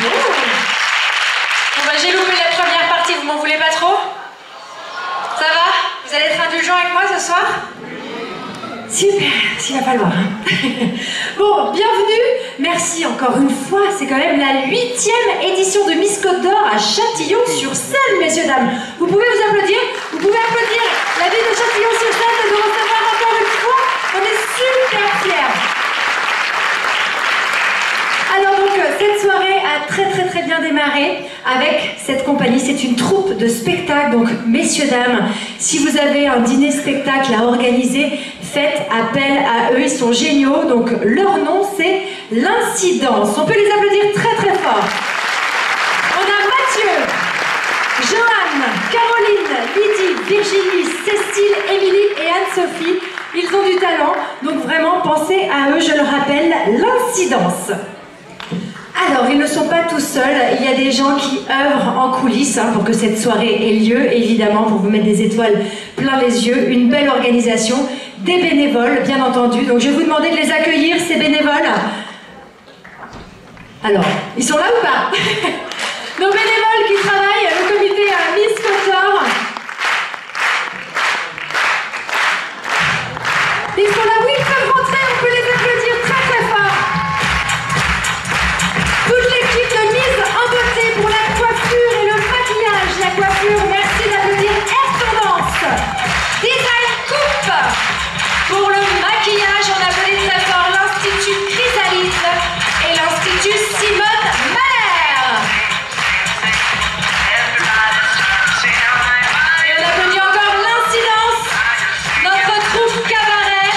Bon bah j'ai loupé la première partie, vous m'en voulez pas trop? Ça va? Vous allez être indulgents avec moi ce soir? Super, s'il va falloir. Bon, bienvenue. Merci encore une fois. C'est quand même la 8e édition de Miss Côte d'Or à Châtillon-sur-Seine, messieurs, dames. Vous pouvez vous applaudir. Vous pouvez applaudir la ville de Châtillon-sur-Seine de nous recevoir encore une fois. On est super fiers. Alors donc, cette soirée a très bien démarré avec cette compagnie. C'est une troupe de spectacle. Donc, messieurs, dames, si vous avez un dîner-spectacle à organiser, faites appel à eux. Ils sont géniaux. Donc, leur nom, c'est l'Incidence. On peut les applaudir très fort. On a Mathieu, Joanne, Caroline, Lydie, Virginie, Cécile, Émilie et Anne-Sophie. Ils ont du talent. Donc, vraiment, pensez à eux. Je le rappelle, l'Incidence. Alors, ils ne sont pas tous seuls, il y a des gens qui œuvrent en coulisses pour que cette soirée ait lieu, évidemment, pour vous mettre des étoiles plein les yeux, une belle organisation, des bénévoles, bien entendu. Donc, je vais vous demander de les accueillir, ces bénévoles. Alors, ils sont là ou pas? Nos bénévoles qui travaillent, le comité Miss Côte d'Or. Ils sont là, oui, ils peuvent rentrer, on peut les applaudir très fort. Toute l'équipe de Mise en beauté pour la coiffure et le maquillage. La coiffure, merci d'applaudir Air Tendance. Design Coupe. Pour le maquillage, on applaudit très fort l'Institut Chrysalide et l'Institut Simone Mahler. Et on applaudit encore l'Incidence, notre troupe cabaret.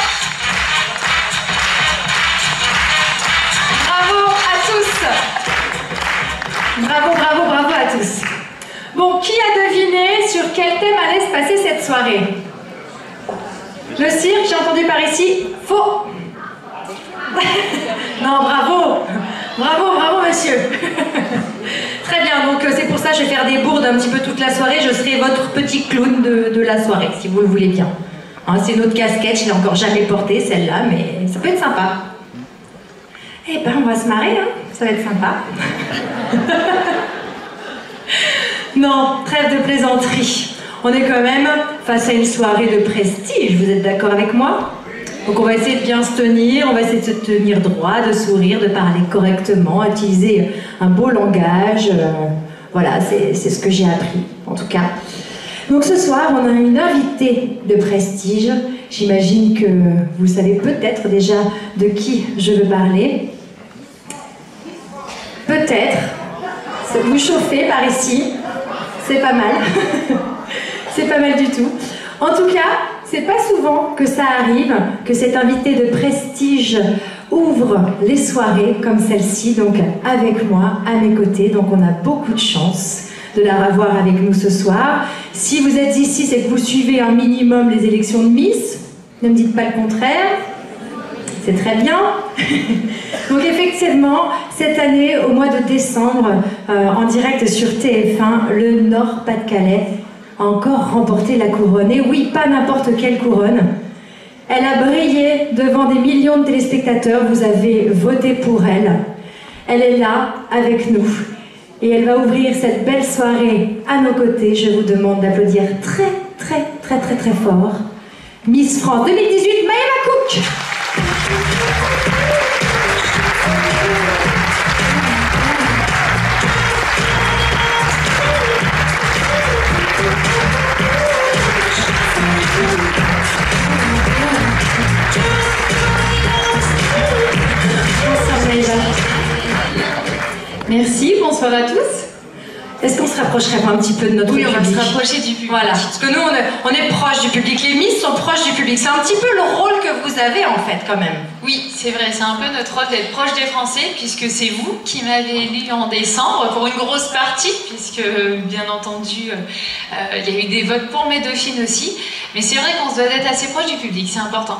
Bravo à tous. Bravo à tous. Bon, qui a deviné sur quel thème allait se passer cette soirée? Le cirque, j'ai entendu par ici. Faux. Non, bravo monsieur. Très bien, donc c'est pour ça que je vais faire des bourdes un petit peu toute la soirée. Je serai votre petit clown de la soirée, si vous le voulez bien. Hein, c'est une autre casquette, je ne l'ai encore jamais portée celle-là, mais ça peut être sympa. Eh ben, on va se marrer, hein. Ça va être sympa. Non, trêve de plaisanterie. On est quand même face à une soirée de prestige, vous êtes d'accord avec moi? Donc on va essayer de bien se tenir, on va essayer de se tenir droit, de sourire, de parler correctement, utiliser un beau langage. Voilà, c'est ce que j'ai appris, en tout cas. Donc ce soir, on a une invitée de prestige. J'imagine que vous savez peut-être déjà de qui je veux parler. Peut-être. Vous chauffez par ici. C'est pas mal. C'est pas mal du tout. En tout cas, c'est pas souvent que ça arrive, que cette invitée de prestige ouvre les soirées comme celle-ci, donc avec moi, à mes côtés. Donc on a beaucoup de chance de la revoir avec nous ce soir. Si vous êtes ici, c'est que vous suivez un minimum les élections de Miss. Ne me dites pas le contraire. C'est très bien. Donc effectivement, cette année, au mois de décembre, en direct sur TF1, le Nord-Pas-de-Calais a encore remporté la couronne. Et oui, pas n'importe quelle couronne. Elle a brillé devant des millions de téléspectateurs. Vous avez voté pour elle. Elle est là, avec nous. Et elle va ouvrir cette belle soirée à nos côtés. Je vous demande d'applaudir très fort Miss France 2018, Maëva Cook. Merci, bonsoir à tous. Est-ce qu'on se rapprocherait pas un petit peu de notre public? Oui, on va se rapprocher du public. Voilà, parce que nous, on est proche du public. Les Miss sont proches du public. C'est un petit peu le rôle que vous avez, en fait, quand même. Oui, c'est vrai, c'est un peu notre rôle d'être proche des Français, puisque c'est vous qui m'avez élu en décembre pour une grosse partie, puisque, bien entendu, il y a eu des votes pour mes dauphines aussi. Mais c'est vrai qu'on se doit d'être assez proche du public, c'est important.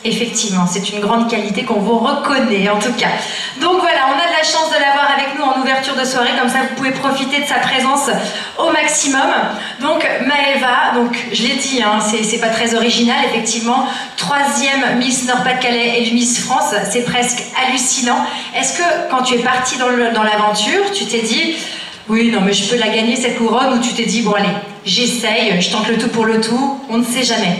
Effectivement, c'est une grande qualité qu'on vous reconnaît en tout cas. Donc voilà, on a de la chance de l'avoir avec nous en ouverture de soirée, comme ça vous pouvez profiter de sa présence au maximum. Donc Maëva, donc je l'ai dit, hein, c'est pas très original, effectivement, 3e Miss Nord-Pas-de-Calais et Miss France, c'est presque hallucinant. Est-ce que quand tu es partie dans l'aventure, tu t'es dit, oui non mais je peux la gagner cette couronne, ou tu t'es dit, bon allez, j'essaye, je tente le tout pour le tout, on ne sait jamais?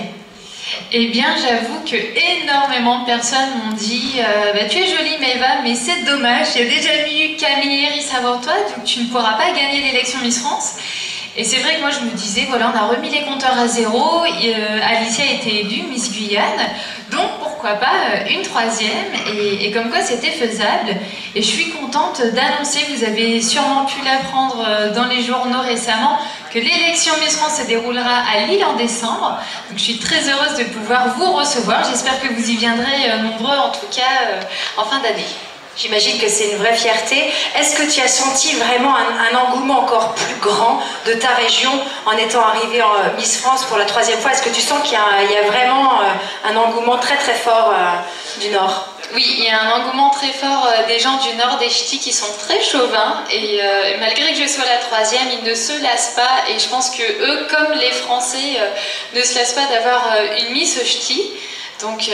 Eh bien, j'avoue que énormément de personnes m'ont dit tu es jolie Maëva, mais c'est dommage, il y a déjà eu Camille Harris avant toi, donc tu ne pourras pas gagner l'élection Miss France. Et c'est vrai que moi je me disais, voilà, on a remis les compteurs à zéro, Alicia a été élue Miss Guyane, donc pourquoi pas une 3e, et comme quoi c'était faisable. Et je suis contente d'annoncer, vous avez sûrement pu l'apprendre dans les journaux récemment, que l'élection Miss France se déroulera à Lille en décembre. Donc je suis très heureuse de pouvoir vous recevoir, j'espère que vous y viendrez nombreux en tout cas en fin d'année. J'imagine que c'est une vraie fierté. Est-ce que tu as senti vraiment un engouement encore plus grand de ta région en étant arrivée en Miss France pour la 3e fois? Est-ce que tu sens qu'il y a vraiment un engouement très très fort du Nord? Oui, il y a un engouement très fort des gens du Nord, des ch'tis qui sont très chauvins, et malgré que je sois la 3e, ils ne se lassent pas, et je pense que eux, comme les Français, ne se lassent pas d'avoir une Miss ch'ti. Donc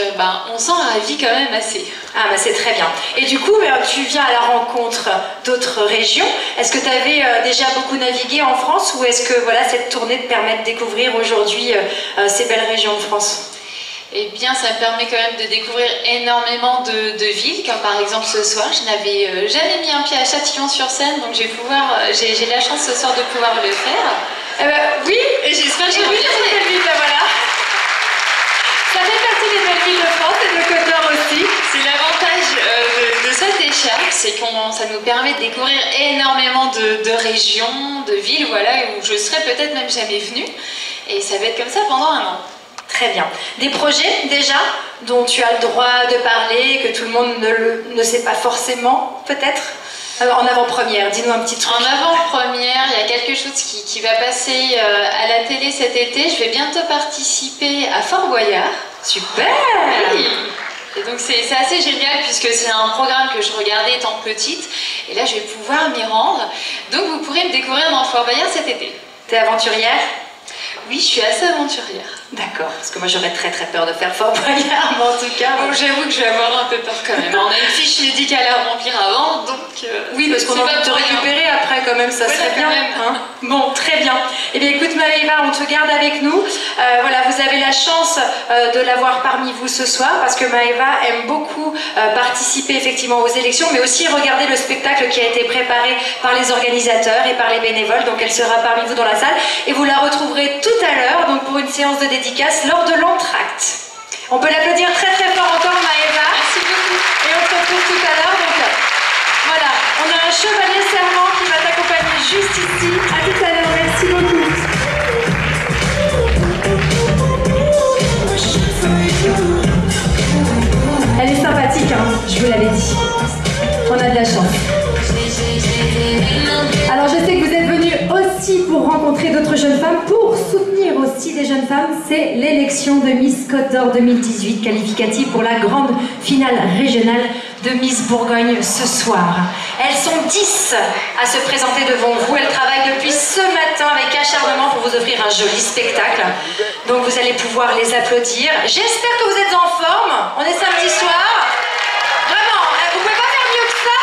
on s'en ravit quand même assez. Ah bah c'est très bien. Et du coup, tu viens à la rencontre d'autres régions. Est-ce que tu avais déjà beaucoup navigué en France, ou est-ce que voilà, cette tournée te permet de découvrir aujourd'hui ces belles régions de France? Eh bien, ça me permet quand même de découvrir énormément de villes, comme par exemple ce soir, je n'avais jamais mis un pied à Châtillon-sur-Seine, donc j'ai la chance ce soir de pouvoir le faire. Oui, et j'espère que je reviendrai. Cette ville, voilà. Ça fait partie des belles villes de France et de Côte d'Or aussi. C'est l'avantage de cette écharpe, c'est que ça nous permet de découvrir énormément de régions, de villes, voilà, où je serais peut-être même jamais venue. Et ça va être comme ça pendant un an. Très bien. Des projets déjà dont tu as le droit de parler, que tout le monde ne sait pas forcément, peut-être? En avant-première, dis-nous un petit truc. En avant-première, il y a quelque chose qui va passer à la télé cet été. Je vais bientôt participer à Fort Boyard. Super! Oui. Et donc c'est assez génial, puisque c'est un programme que je regardais étant petite. Et là, je vais pouvoir m'y rendre. Donc vous pourrez me découvrir dans Fort Boyard cet été. T'es aventurière? Oui, je suis assez aventurière. D'accord, parce que moi j'aurais très très peur de faire Fort Boyard, mais en tout cas... Bon, j'avoue que je vais avoir un peu peur quand même. On a une fiche médicale à remplir avant, donc... oui, parce qu'on va te récupérer après quand même, ça serait bien. Hein, bon, très bien. Eh bien écoute Maëva, on te garde avec nous. Voilà, vous avez la chance de l'avoir parmi vous ce soir, parce que Maëva aime beaucoup participer effectivement aux élections, mais aussi regarder le spectacle qui a été préparé par les organisateurs et par les bénévoles. Donc elle sera parmi vous dans la salle, et vous la retrouverez tout à l'heure, donc pour une séance de dédicace lors de l'entracte. On peut l'applaudir très très fort encore Maëva. Merci beaucoup. Et on se retrouve tout à l'heure. Donc voilà, on a un chevalier serment qui va t'accompagner juste ici. À tout à l'heure, merci beaucoup. Elle est sympathique, hein, je vous l'avais dit. On a de la chance. Alors je sais que vous êtes venus aussi pour rencontrer d'autres jeunes femmes, pour soutenir aussi des jeunes femmes. C'est l'élection de Miss Côte d'Or 2018, qualificative pour la grande finale régionale de Miss Bourgogne ce soir. Elles sont 10 à se présenter devant vous. Elles travaillent depuis ce matin avec acharnement pour vous offrir un joli spectacle. Donc vous allez pouvoir les applaudir. J'espère que vous êtes en forme. On est samedi soir. Vraiment, vous pouvez pas faire mieux que ça.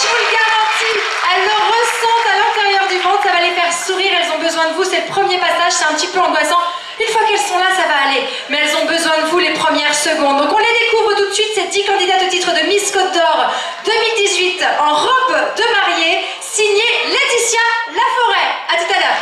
Je vous le garantis, elles le ressentent à l'intérieur du ventre, ça va les faire sourire, elles ont besoin de vous, c'est le premier passage, c'est un petit peu angoissant. Une fois qu'elles sont là, ça va aller, mais elles ont besoin de vous les premières secondes. Donc on les découvre tout de suite, ces 10 candidates au titre de Miss Côte d'Or 2018 en robe de mariée, signée Laetitia Laforêt. À tout à l'heure.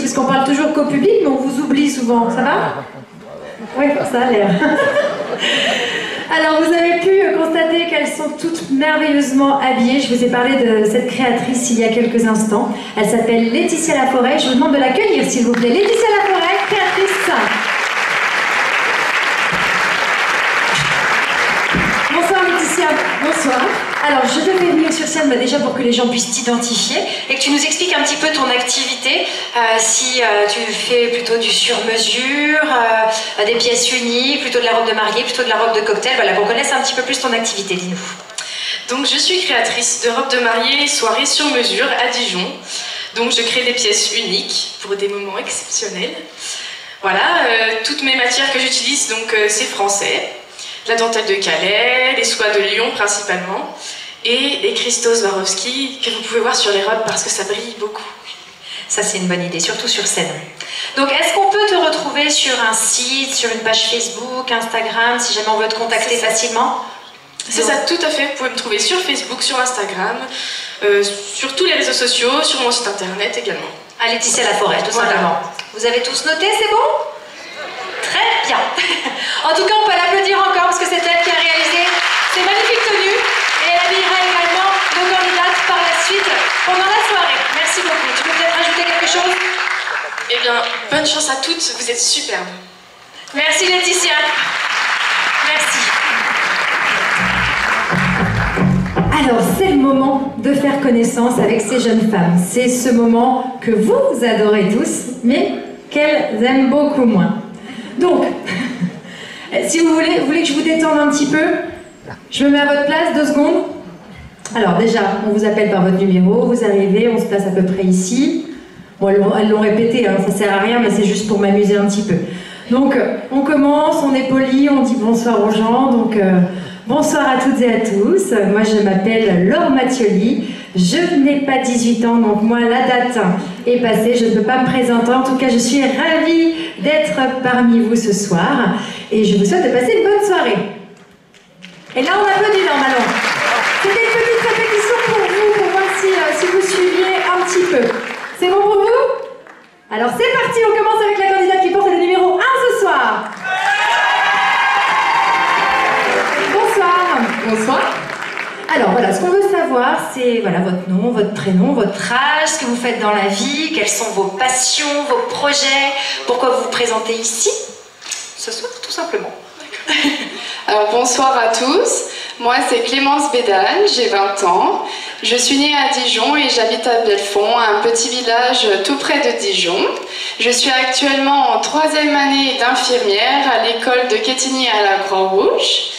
parce qu'on parle toujours qu'au public, mais on vous oublie souvent. Ça va? Oui, ça a l'air. Alors, vous avez pu constater qu'elles sont toutes merveilleusement habillées. Je vous ai parlé de cette créatrice il y a quelques instants. Elle s'appelle Laetitia Laforêt. Je vous demande de l'accueillir, s'il vous plaît. Laetitia Laforêt, créatrice. Bonsoir Laetitia. Bonsoir. Alors, je te fais venir sur scène déjà pour que les gens puissent t'identifier et que tu nous expliques un petit peu ton activité. Si tu fais plutôt du sur-mesure, des pièces uniques, plutôt de la robe de mariée, plutôt de la robe de cocktail, voilà, qu'on connaisse un petit peu plus ton activité, dis-nous. Donc, je suis créatrice de robes de mariée soirée sur mesure à Dijon. Donc, je crée des pièces uniques pour des moments exceptionnels. Voilà, toutes mes matières que j'utilise, donc c'est français. La dentelle de Calais, les soies de Lyon principalement, et les cristaux Swarovski que vous pouvez voir sur les robes parce que ça brille beaucoup. Ça, c'est une bonne idée, surtout sur scène. Donc, est-ce qu'on peut te retrouver sur un site, sur une page Facebook, Instagram, si jamais on veut te contacter facilement? C'est ça, tout à fait. Vous pouvez me trouver sur Facebook, sur Instagram, sur tous les réseaux sociaux, sur mon site internet également. À Laetitia Laforêt, tout simplement. Vous avez tous noté, c'est bon? Très bien. En tout cas, on peut l'applaudir encore parce que c'est elle qui a réalisé ces magnifiques tenues et elle habillera également nos candidates par la suite pendant la soirée. Merci beaucoup. Tu peux peut-être rajouter quelque chose? Eh bien, bonne chance à toutes, vous êtes superbes. Merci Laetitia. Merci. Alors, c'est le moment de faire connaissance avec ces jeunes femmes. C'est ce moment que vous adorez tous, mais qu'elles aiment beaucoup moins. Donc, si vous voulez que je vous détende un petit peu, je me mets à votre place, 2 secondes. Alors déjà, on vous appelle par votre numéro, vous arrivez, on se place à peu près ici. Bon, elles l'ont répété, hein, ça sert à rien, mais c'est juste pour m'amuser un petit peu. Donc, on commence, on est poli, on dit bonsoir aux gens. Donc, bonsoir à toutes et à tous. Moi, je m'appelle Laure Mathioli. Je n'ai pas 18 ans, donc moi, la date est passée. Je ne peux pas me présenter. En tout cas, je suis ravie d'être parmi vous ce soir. Et je vous souhaite de passer une bonne soirée. Et là, on applaudit normalement. C'était une petite répétition pour vous, pour voir si vous suiviez un petit peu. C'est bon pour vous? Alors, c'est parti. On commence avec la candidate qui porte le numéro 1 ce soir. Bonsoir. Bonsoir. Alors voilà, ce qu'on veut savoir, c'est voilà, votre nom, votre prénom, votre âge, ce que vous faites dans la vie, quelles sont vos passions, vos projets, pourquoi vous vous présentez ici, ce soir, tout simplement. Alors bonsoir à tous, moi c'est Clémence Bédane, j'ai 20 ans. Je suis née à Dijon et j'habite à Belfond, un petit village tout près de Dijon. Je suis actuellement en 3e année d'infirmière à l'école de Quetigny à la Croix-Rouge.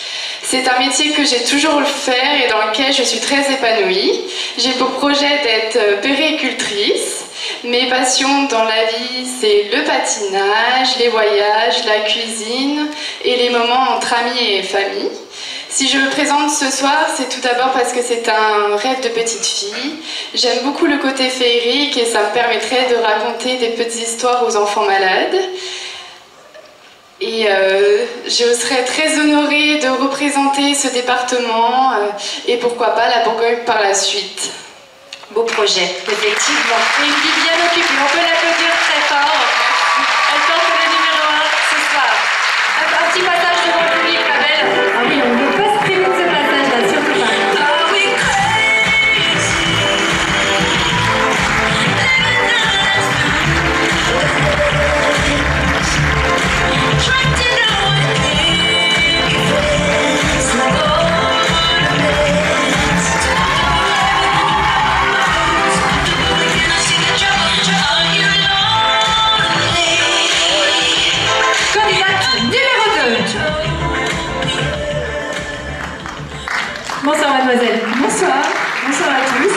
C'est un métier que j'ai toujours voulu faire et dans lequel je suis très épanouie. J'ai pour projet d'être puéricultrice. Mes passions dans la vie, c'est le patinage, les voyages, la cuisine et les moments entre amis et famille. Si je me présente ce soir, c'est tout d'abord parce que c'est un rêve de petite fille. J'aime beaucoup le côté féerique et ça me permettrait de raconter des petites histoires aux enfants malades. Et je serais très honorée de représenter ce département et pourquoi pas la Bourgogne par la suite. Beau projet, effectivement. Et une vie bien occupée, on peut l'applaudir très fort. Elle porte le numéro 1 ce soir. Un petit passage devant le public, ma belle. Ah oui, on ne veut pas se priver de ce passage-là, surtout pas. Bonsoir mademoiselle. Bonsoir. Bonsoir à tous.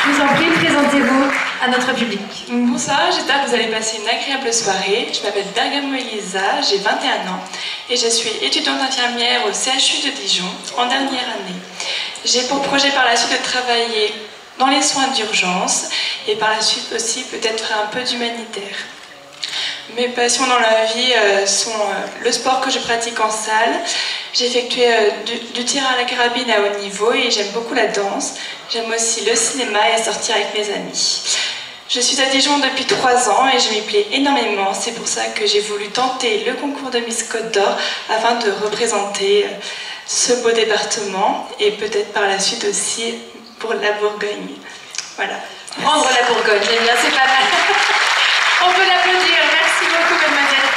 Je vous en prie, présentez-vous à notre public. Bonsoir, j'espère que vous allez passer une agréable soirée. Je m'appelle Bergamo Elisa, j'ai 21 ans et je suis étudiante infirmière au CHU de Dijon en dernière année. J'ai pour projet par la suite de travailler dans les soins d'urgence et par la suite aussi peut-être faire un peu d'humanitaire. Mes passions dans la vie sont le sport que je pratique en salle. J'ai effectué du tir à la carabine à haut niveau et j'aime beaucoup la danse. J'aime aussi le cinéma et sortir avec mes amis. Je suis à Dijon depuis 3 ans et je m'y plais énormément. C'est pour ça que j'ai voulu tenter le concours de Miss Côte d'Or afin de représenter ce beau département et peut-être par la suite aussi pour la Bourgogne. Voilà. Prendre la Bourgogne, j'aime bien, c'est pas mal. On peut l'applaudir. Merci beaucoup, mademoiselle.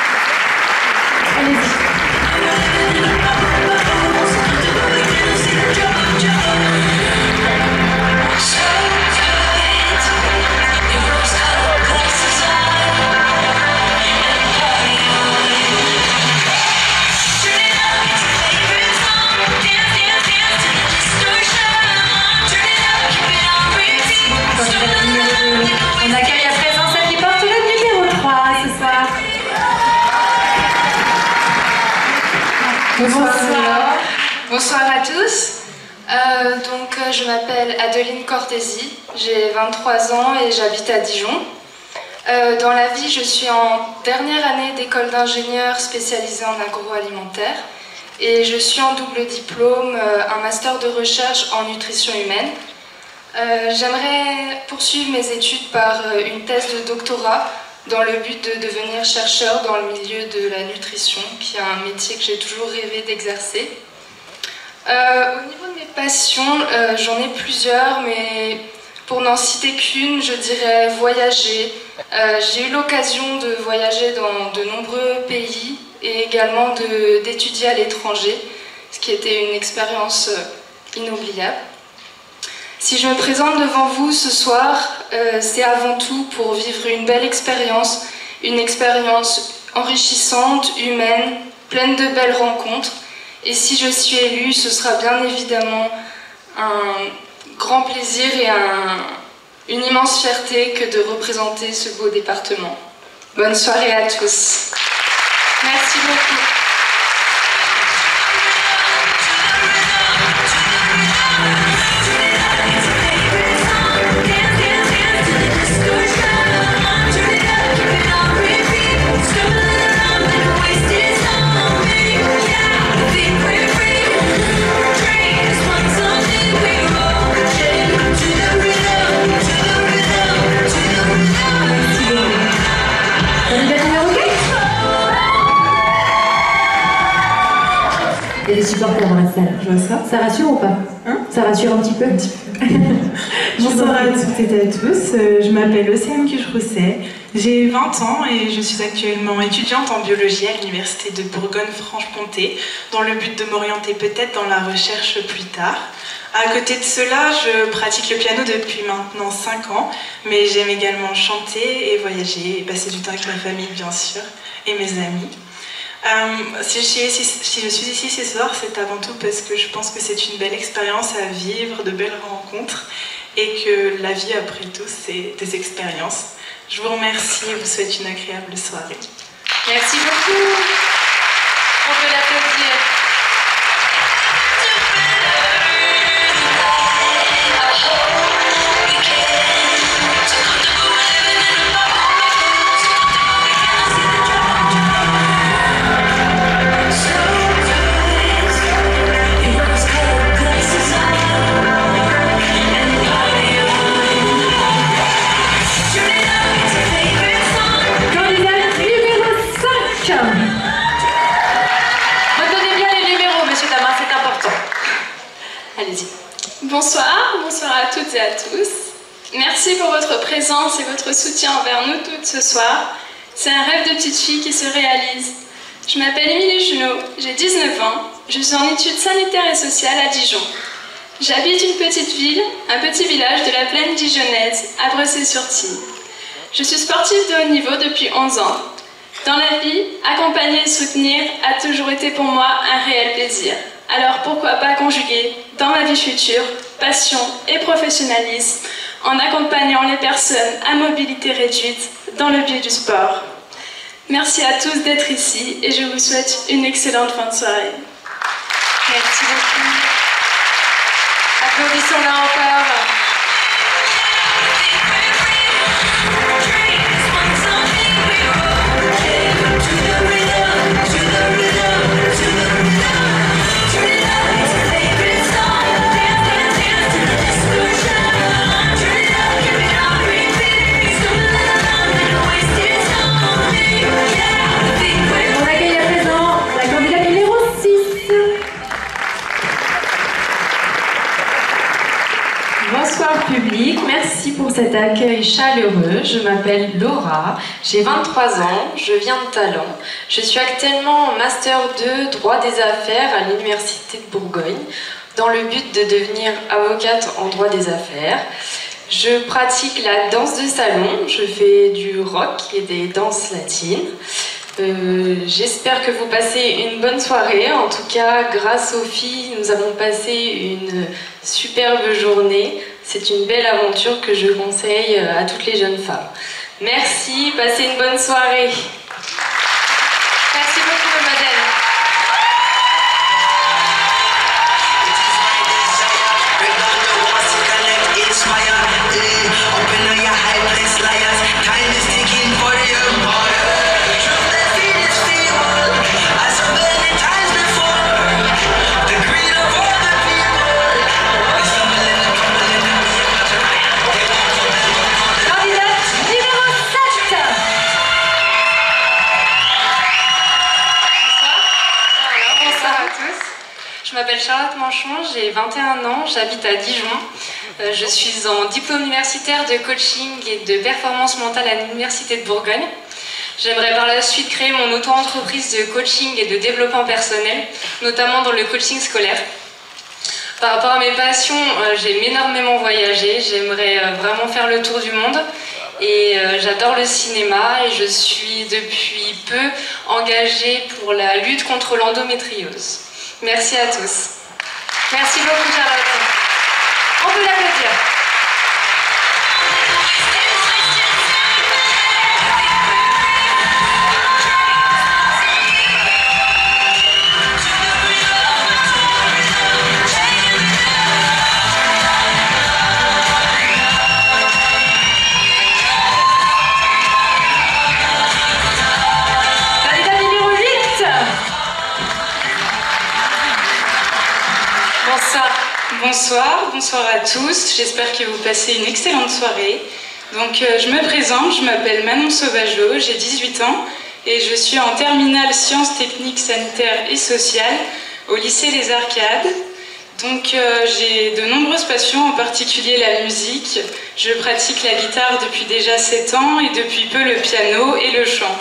On accueille à présent celle qui porte le numéro 3 ce soir. Bonsoir. Bonsoir à tous. Je m'appelle Adeline Cortési, j'ai 23 ans et j'habite à Dijon. Dans la vie, je suis en dernière année d'école d'ingénieur spécialisée en agroalimentaire et je suis en double diplôme, un master de recherche en nutrition humaine. J'aimerais poursuivre mes études par une thèse de doctorat dans le but de devenir chercheur dans le milieu de la nutrition, qui est un métier que j'ai toujours rêvé d'exercer. Au niveau de mes passions, j'en ai plusieurs, mais pour n'en citer qu'une, je dirais voyager. J'ai eu l'occasion de voyager dans de nombreux pays et également d'étudier à l'étranger, ce qui était une expérience inoubliable. Si je me présente devant vous ce soir, c'est avant tout pour vivre une belle expérience, une expérience enrichissante, humaine, pleine de belles rencontres. Et si je suis élue, ce sera bien évidemment un grand plaisir et une immense fierté que de représenter ce beau département. Bonne soirée à tous. Merci beaucoup. Il y a des supporters dans la salle. Je vois ça. Ça rassure ou pas? Ça rassure un petit peu. Bonsoir à toutes et à tous. Je m'appelle Océane Cuche-Rousset. J'ai 20 ans et je suis actuellement étudiante en biologie à l'université de Bourgogne-Franche-Comté dans le but de m'orienter peut-être dans la recherche plus tard. À côté de cela, je pratique le piano depuis maintenant 5 ans, mais j'aime également chanter et voyager et passer du temps avec ma famille bien sûr et mes amis. Si je suis ici ce soir, c'est avant tout parce que je pense que c'est une belle expérience à vivre, de belles rencontres et que la vie après tout c'est des expériences. Je vous remercie et vous souhaite une agréable soirée. Merci beaucoup. On peut l'applaudir. Bonsoir à toutes et à tous. Merci pour votre présence et votre soutien envers nous toutes ce soir. C'est un rêve de petite fille qui se réalise. Je m'appelle Émilie Junot, j'ai 19 ans, je suis en études sanitaires et sociales à Dijon. J'habite une petite ville, un petit village de la plaine dijonnaise, à Bressay-sur-Tille. Je suis sportive de haut niveau depuis 11 ans. Dans la vie, accompagner et soutenir a toujours été pour moi un réel plaisir. Alors pourquoi pas conjuguer dans ma vie future passion et professionnalisme en accompagnant les personnes à mobilité réduite dans le biais du sport. Merci à tous d'être ici et je vous souhaite une excellente fin de soirée. Merci beaucoup. Applaudissons-la encore. cet accueil chaleureux. Je m'appelle Laura, j'ai 23 ans, je viens de Talent. Je suis actuellement en Master 2 Droit des Affaires à l'Université de Bourgogne, dans le but de devenir avocate en droit des affaires. Je pratique la danse de salon, je fais du rock et des danses latines. J'espère que vous passez une bonne soirée. En tout cas, grâce aux filles, nous avons passé une superbe journée. C'est une belle aventure que je conseille à toutes les jeunes femmes. Merci, passez une bonne soirée. Merci beaucoup, mademoiselle. Je m'appelle Charlotte Manchon, j'ai 21 ans, j'habite à Dijon. Je suis en diplôme universitaire de coaching et de performance mentale à l'Université de Bourgogne. J'aimerais par la suite créer mon auto-entreprise de coaching et de développement personnel, notamment dans le coaching scolaire. Par rapport à mes passions, j'aime énormément voyager, j'aimerais vraiment faire le tour du monde. Et j'adore le cinéma et je suis depuis peu engagée pour la lutte contre l'endométriose. Merci à tous. Merci beaucoup, Charlotte. On peut l'applaudir. Bonsoir à tous, j'espère que vous passez une excellente soirée. Donc je me présente, je m'appelle Manon Sauvageau, j'ai 18 ans et je suis en terminale sciences techniques sanitaires et sociales au lycée Les Arcades. Donc j'ai de nombreuses passions, en particulier la musique. Je pratique la guitare depuis déjà 7 ans et depuis peu le piano et le chant.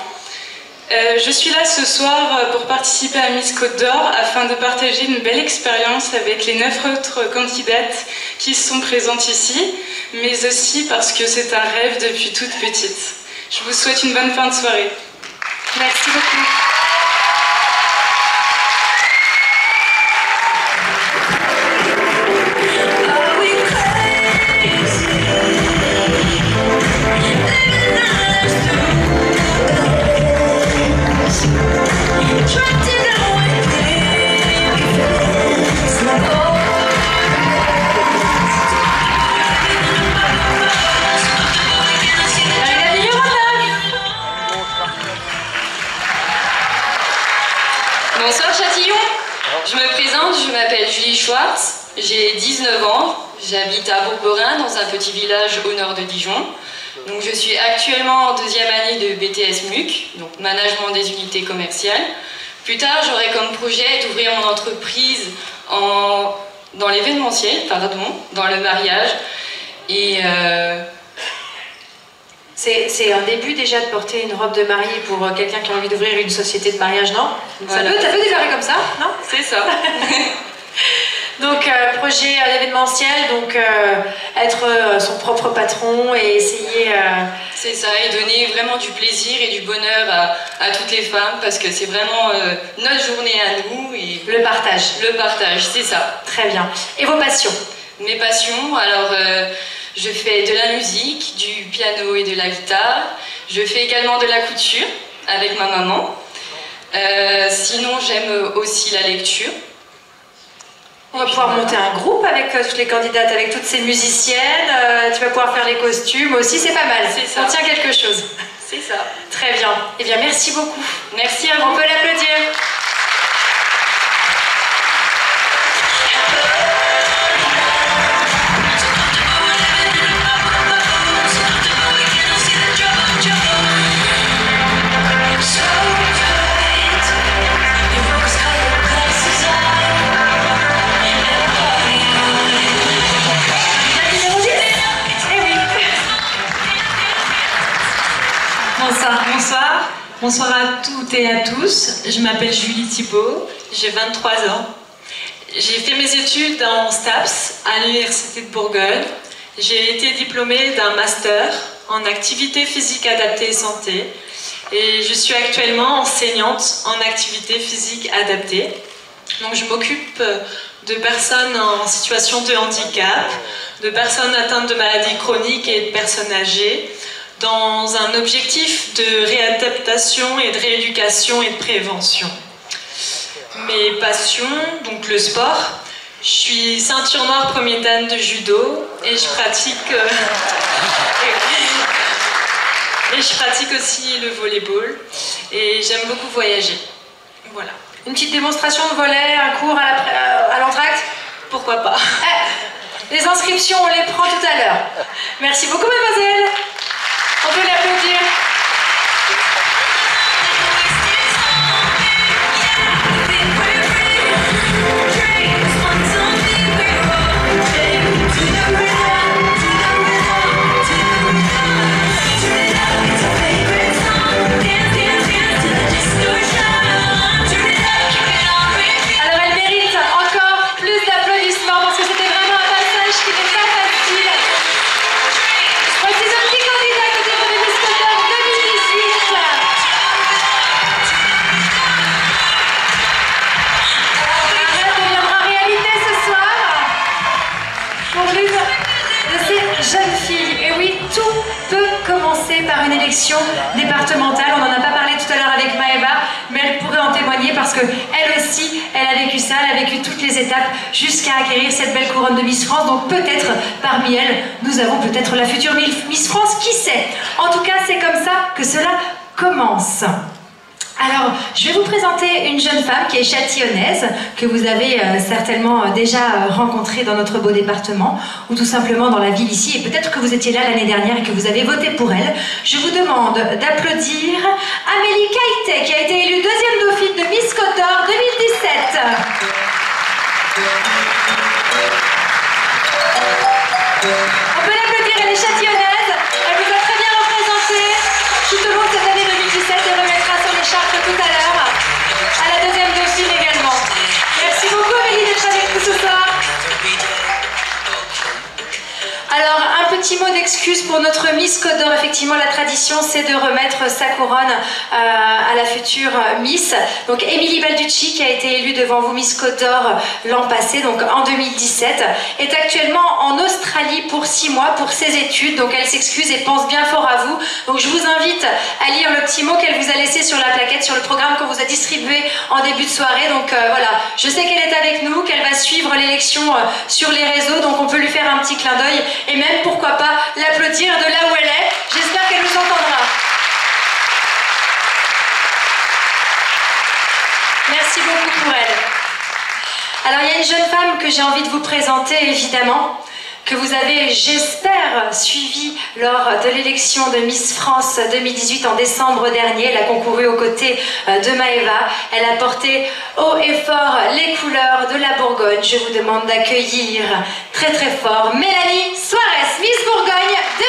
Je suis là ce soir pour participer à Miss Côte d'Or afin de partager une belle expérience avec les 9 autres candidates qui sont présentes ici, mais aussi parce que c'est un rêve depuis toute petite. Je vous souhaite une bonne fin de soirée. Merci beaucoup. Bonsoir Châtillon, je me présente, je m'appelle Julie Schwartz, j'ai 19 ans, j'habite à Bourg-Borin dans un petit village au nord de Dijon. Donc je suis actuellement en 2e année de BTS MUC, donc Management des unités commerciales. Plus tard, j'aurai comme projet d'ouvrir mon entreprise dans l'événementiel, dans le mariage. Et c'est un début déjà de porter une robe de mariée pour quelqu'un qui a envie d'ouvrir une société de mariage, non? Voilà. Ça peut démarrer comme ça, non? C'est ça. Donc projet événementiel, donc être son propre patron et essayer... C'est ça, et donner vraiment du plaisir et du bonheur à toutes les femmes, parce que c'est vraiment notre journée à nous. Et le partage. Le partage, c'est ça. Très bien. Et vos passions? Mes passions, alors je fais de la musique, du piano et de la guitare. Je fais également de la couture avec ma maman. Sinon, j'aime aussi la lecture. On va pouvoir monter un groupe avec toutes les candidates, avec toutes ces musiciennes. Tu vas pouvoir faire les costumes aussi, c'est pas mal. C'est ça. On tient quelque chose. C'est ça. Très bien. Eh bien, merci beaucoup. Merci à vous. On peut l'applaudir. Bonsoir. Bonsoir à toutes et à tous. Je m'appelle Julie Thibault, j'ai 23 ans. J'ai fait mes études en STAPS à l'Université de Bourgogne. J'ai été diplômée d'un master en activité physique adaptée et santé. Et je suis actuellement enseignante en activité physique adaptée. Donc je m'occupe de personnes en situation de handicap, de personnes atteintes de maladies chroniques et de personnes âgées, dans un objectif de réadaptation et de rééducation et de prévention. Mes passions, donc le sport, je suis ceinture noire premier dan de judo et je pratique aussi le volleyball et j'aime beaucoup voyager. Voilà. Une petite démonstration de volley, un cours à l'entracte? Pourquoi pas? Les inscriptions, on les prend tout à l'heure. Merci beaucoup, mademoiselle. On peut l'applaudir. Alors elle mérite encore plus d'applaudissements parce que c'était vraiment un passage qui n'est pas facile. Voici ce petit candidat qui était pour le Miss Côte-d'Or 2018. Un rêve deviendra réalité ce soir pour l'une de ces jeunes filles. Et oui, tout peut commencer par une élection départementale. On n'en a pas parlé tout à l'heure avec Maëva, mais elle pourrait en témoigner parce que elle aussi, elle a vécu ça, elle a vécu toutes les étapes jusqu'à acquérir cette belle couronne de Miss France. Donc peut-être parmi elles, nous avons peut-être la future Miss France, qui sait? En tout cas, c'est comme ça que cela commence. Alors, je vais vous présenter une jeune femme qui est châtillonnaise, que vous avez certainement déjà rencontrée dans notre beau département, ou tout simplement dans la ville ici, et peut-être que vous étiez là l'année dernière et que vous avez voté pour elle. Je vous demande d'applaudir Amélie Cailletet, qui a été élue deuxième dauphine de Miss Côte-d'Or 2017. On peut l'applaudir, elle est châtillonnaise, elle vous a très bien représenté tout au long de cette année 2017 et remettra son écharpe tout à l'heure à la deuxième dauphine également. Merci beaucoup Amélie d'être avec nous ce soir. Alors, un petit mot d'excuse pour notre Miss Côte d'Or. Effectivement, la tradition, c'est de remettre sa couronne à la future Miss. Donc, Émilie Balducci, qui a été élue devant vous Miss Côte d'Or l'an passé, donc en 2017, est actuellement en Australie pour 6 mois pour ses études. Donc, elle s'excuse et pense bien fort à vous. Donc, je vous invite à lire le petit mot qu'elle vous a laissé sur la plaquette, sur le programme qu'on vous a distribué en début de soirée. Donc, voilà, je sais qu'elle est avec nous, qu'elle va suivre l'élection sur les réseaux. Donc, on peut lui faire un petit clin d'œil. Et même, pourquoi pas, l'applaudir de là où elle est. J'espère qu'elle nous entendra. Merci beaucoup pour elle. Alors, il y a une jeune femme que j'ai envie de vous présenter, évidemment, que vous avez, j'espère, suivi lors de l'élection de Miss France 2018 en décembre dernier. Elle a concouru aux côtés de Maëva. Elle a porté haut et fort les couleurs de la Bourgogne. Je vous demande d'accueillir très très fort Mélanie Suarez, Miss Bourgogne 2017.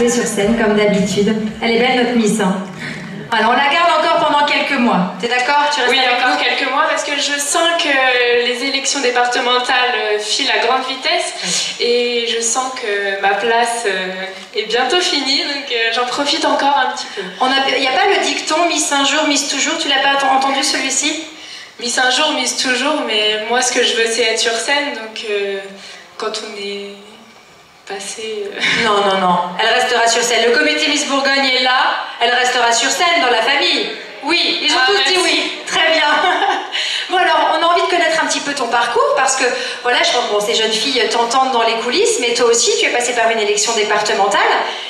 Sur scène comme d'habitude. Elle est belle notre Miss. Hein. Alors on la garde encore pendant quelques mois. T'es d'accord? Oui, encore quelques mois parce que je sens que les élections départementales filent à grande vitesse et je sens que ma place est bientôt finie, donc j'en profite encore un petit peu. Il n'y a pas le dicton Miss un jour, Miss toujours? Tu l'as pas entendu celui-ci? Miss un jour, Miss toujours, mais moi ce que je veux c'est être sur scène, donc quand on est passé... Non, non, non, elle restera sur scène. Le comité Miss Bourgogne est là, elle restera sur scène dans la famille. Oui, ils ont tous dit oui. Très bien. Bon alors, on a envie de connaître un petit peu ton parcours parce que, voilà, je pense que bon, ces jeunes filles t'entendent dans les coulisses, mais toi aussi, tu es passé par une élection départementale,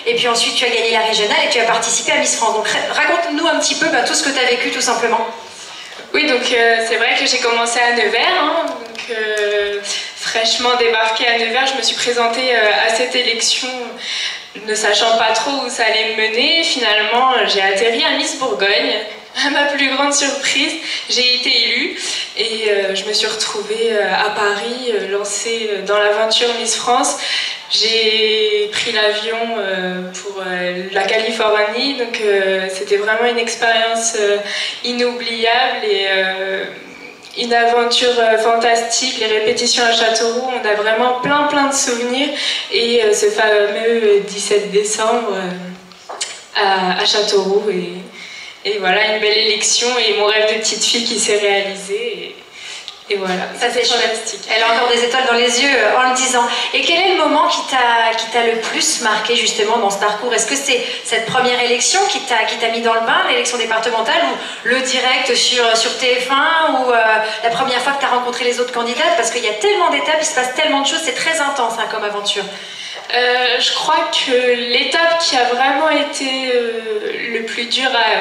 et puis ensuite tu as gagné la régionale et tu as participé à Miss France. Donc raconte-nous un petit peu tout ce que tu as vécu tout simplement. Oui, donc c'est vrai que j'ai commencé à Nevers, hein, donc fraîchement débarquée à Nevers, je me suis présentée à cette élection ne sachant pas trop où ça allait me mener. Finalement, j'ai atterri à Miss Bourgogne. À ma plus grande surprise, j'ai été élue et je me suis retrouvée à Paris, lancée dans l'aventure Miss France. J'ai pris l'avion pour la Californie, donc c'était vraiment une expérience inoubliable et une aventure fantastique. Les répétitions à Châteauroux, on a vraiment plein de souvenirs, et ce fameux 17 décembre à Châteauroux, et voilà, une belle élection et mon rêve de petite fille qui s'est réalisé. Et voilà, ça c'est fantastique. Elle a encore des étoiles dans les yeux en le disant. Et quel est le moment qui t'a le plus marqué justement dans ce parcours? Est-ce que c'est cette première élection qui t'a mis dans le bain, l'élection départementale, ou le direct sur TF1, ou la première fois que tu as rencontré les autres candidates? Parce qu'il y a tellement d'étapes, il se passe tellement de choses, c'est très intense comme aventure. Je crois que l'étape qui a vraiment été le plus dur à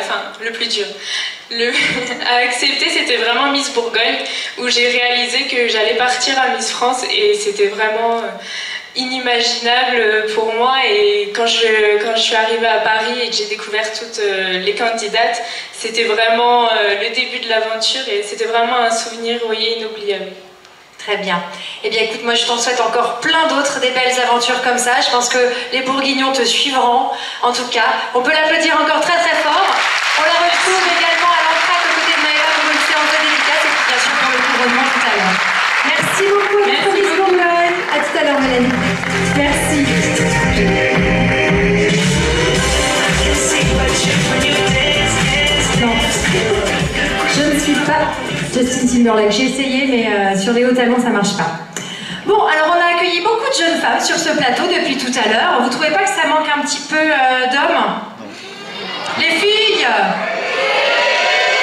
accepter, c'était vraiment Miss Bourgogne, où j'ai réalisé que j'allais partir à Miss France, et c'était vraiment inimaginable pour moi. Et quand je suis arrivée à Paris et que j'ai découvert toutes les candidates, c'était vraiment le début de l'aventure, et c'était vraiment un souvenir, vous voyez, inoubliable. Très bien. Eh bien écoute, moi je t'en souhaite encore plein d'autres, des belles aventures comme ça. Je pense que les Bourguignons te suivront. En tout cas, on peut l'applaudir encore très fort. On la retrouve également à l'entracte aux côtés de Maëva pour une séance de dédicace, et puis bien sûr pour le couronnement tout à l'heure. Merci beaucoup, Miss Bourgogne. À tout à l'heure, Mélanie. Merci. Non, je ne suis pas Justin Timberlake. J'ai essayé, mais sur les hauts talons, ça marche pas. Bon, alors on a accueilli beaucoup de jeunes femmes sur ce plateau depuis tout à l'heure. Vous trouvez pas que ça manque un petit peu d'hommes? Les filles?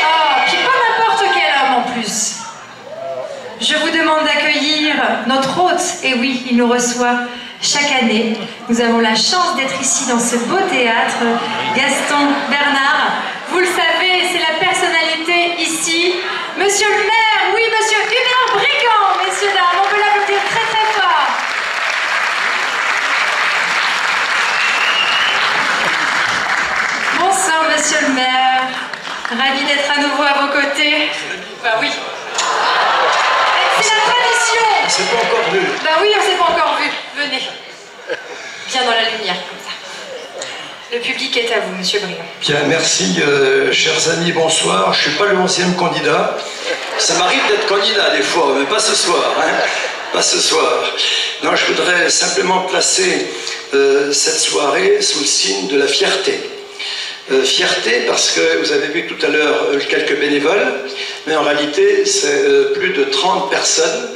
Oh, puis pas n'importe quel homme en plus. Je vous demande d'accueillir notre hôte. Et oui, il nous reçoit chaque année. Nous avons la chance d'être ici dans ce beau théâtre. Gaston Bernard, vous le savez, c'est la personnalité ici. Monsieur le maire, oui, monsieur Hubert Brigand, messieurs, dames, on peut l'applaudir très fort. Bonsoir, monsieur le maire. Ravi d'être à nouveau à vos côtés. Bah oui. C'est la tradition. On s'est pas encore vu. Bah oui, on s'est pas encore vu. Venez. Bien dans la lumière, comme ça. Le public est à vous, monsieur Brigand. Bien, merci, chers amis, bonsoir. Je ne suis pas le 11e candidat. Ça m'arrive d'être candidat des fois, mais pas ce soir. Pas ce soir. Non, je voudrais simplement placer cette soirée sous le signe de la fierté. Fierté parce que vous avez vu tout à l'heure quelques bénévoles, mais en réalité, c'est plus de 30 personnes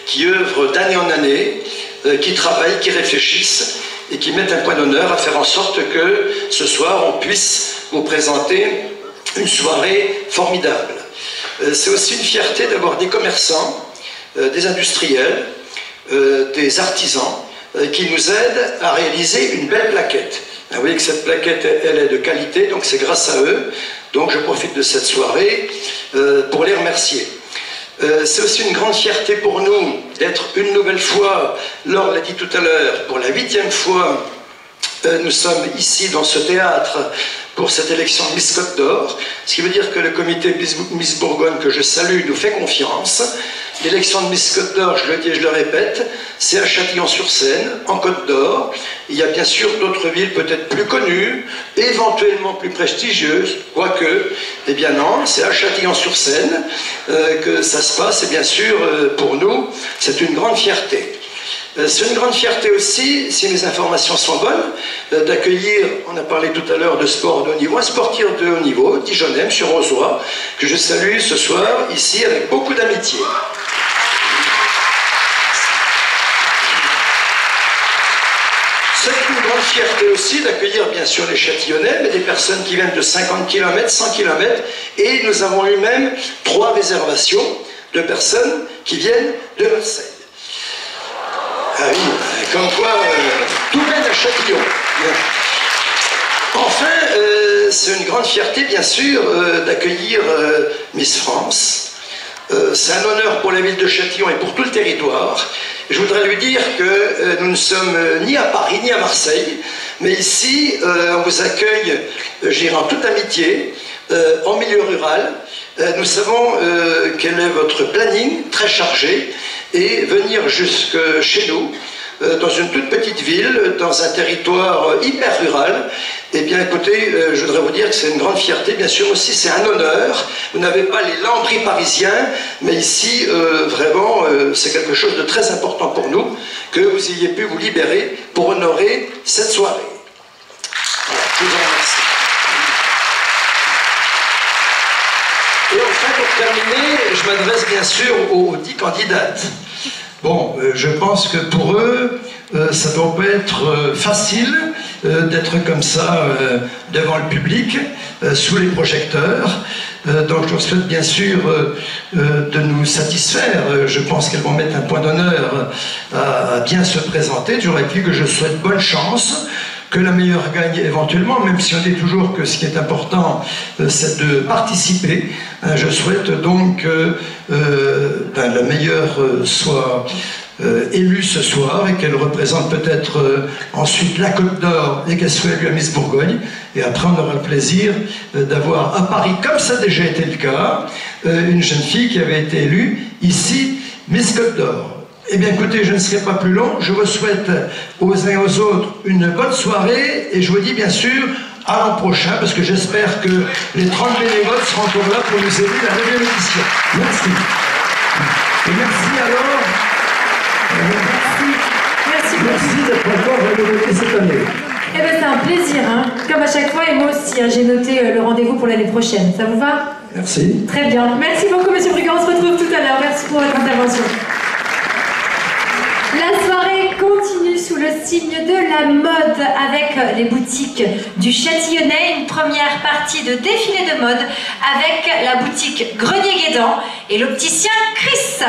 qui œuvrent d'année en année, qui travaillent, qui réfléchissent, et qui mettent un point d'honneur à faire en sorte que ce soir on puisse vous présenter une soirée formidable. C'est aussi une fierté d'avoir des commerçants, des industriels, des artisans qui nous aident à réaliser une belle plaquette. Vous voyez que cette plaquette, elle est de qualité, donc c'est grâce à eux. Donc je profite de cette soirée pour les remercier. C'est aussi une grande fierté pour nous d'être une nouvelle fois, Laure l'a dit tout à l'heure, pour la 8e fois, nous sommes ici dans ce théâtre pour cette élection Miss Côte d'Or, ce qui veut dire que le comité Miss Bourgogne, que je salue, nous fait confiance. L'élection de Miss Côte d'Or, je le dis et je le répète, c'est à Châtillon-sur-Seine, en Côte d'Or. Il y a bien sûr d'autres villes peut-être plus connues, éventuellement plus prestigieuses, quoique, eh bien non, c'est à Châtillon-sur-Seine que ça se passe, et bien sûr, pour nous, c'est une grande fierté. C'est une grande fierté aussi, si mes informations sont bonnes, d'accueillir, on a parlé tout à l'heure de sport de haut niveau, un sportif de haut niveau, Dijonais, M. Rozoy, que je salue ce soir ici avec beaucoup d'amitié. C'est une grande fierté aussi d'accueillir bien sûr les Châtillonnais, mais des personnes qui viennent de 50 km, 100 km, et nous avons eu même 3 réservations de personnes qui viennent de Marseille. Ah oui, comme quoi, tout mène à Châtillon. Enfin, c'est une grande fierté, bien sûr, d'accueillir Miss France. C'est un honneur pour la ville de Châtillon et pour tout le territoire. Je voudrais lui dire que nous ne sommes ni à Paris ni à Marseille, mais ici, on vous accueille, j'irai en toute amitié, en milieu rural. Nous savons quel est votre planning, très chargé, et venir jusque chez nous, dans une toute petite ville, dans un territoire hyper rural, eh bien écoutez, je voudrais vous dire que c'est une grande fierté, bien sûr aussi c'est un honneur. Vous n'avez pas les lambris parisiens, mais ici vraiment c'est quelque chose de très important pour nous, que vous ayez pu vous libérer pour honorer cette soirée. Voilà, je vous en remercie. Et enfin pour terminer, je m'adresse bien sûr aux 10 candidates. Bon, je pense que pour eux, ça doit pas être facile d'être comme ça devant le public, sous les projecteurs. Donc je leur souhaite bien sûr de nous satisfaire. Je pense qu'elles vont mettre un point d'honneur à bien se présenter. J'aurais dit que je souhaite bonne chance, que la meilleure gagne éventuellement, même si on dit toujours que ce qui est important, c'est de participer. Je souhaite donc que la meilleure soit élue ce soir et qu'elle représente peut-être ensuite la Côte d'Or et qu'elle soit élue à Miss Bourgogne. Et après, on aura le plaisir d'avoir à Paris, comme ça a déjà été le cas, une jeune fille qui avait été élue ici, Miss Côte d'Or. Eh bien écoutez, je ne serai pas plus long, je vous souhaite aux uns et aux autres une bonne soirée et je vous dis bien sûr à l'an prochain parce que j'espère que les 30 bénévoles seront encore là pour nous aider à la 9e édition. Merci. Et merci alors. Merci d'être encore venu cette année. Eh bien c'est un plaisir, hein. Comme à chaque fois et moi aussi, hein, j'ai noté le rendez-vous pour l'année prochaine. Ça vous va? Merci. Très bien. Merci beaucoup Monsieur Brugand, on se retrouve tout à l'heure. Merci pour votre intervention. La soirée continue sous le signe de la mode avec les boutiques du Châtillonnais, une première partie de défilé de mode avec la boutique Grenier-Guédan et l'opticien Chris.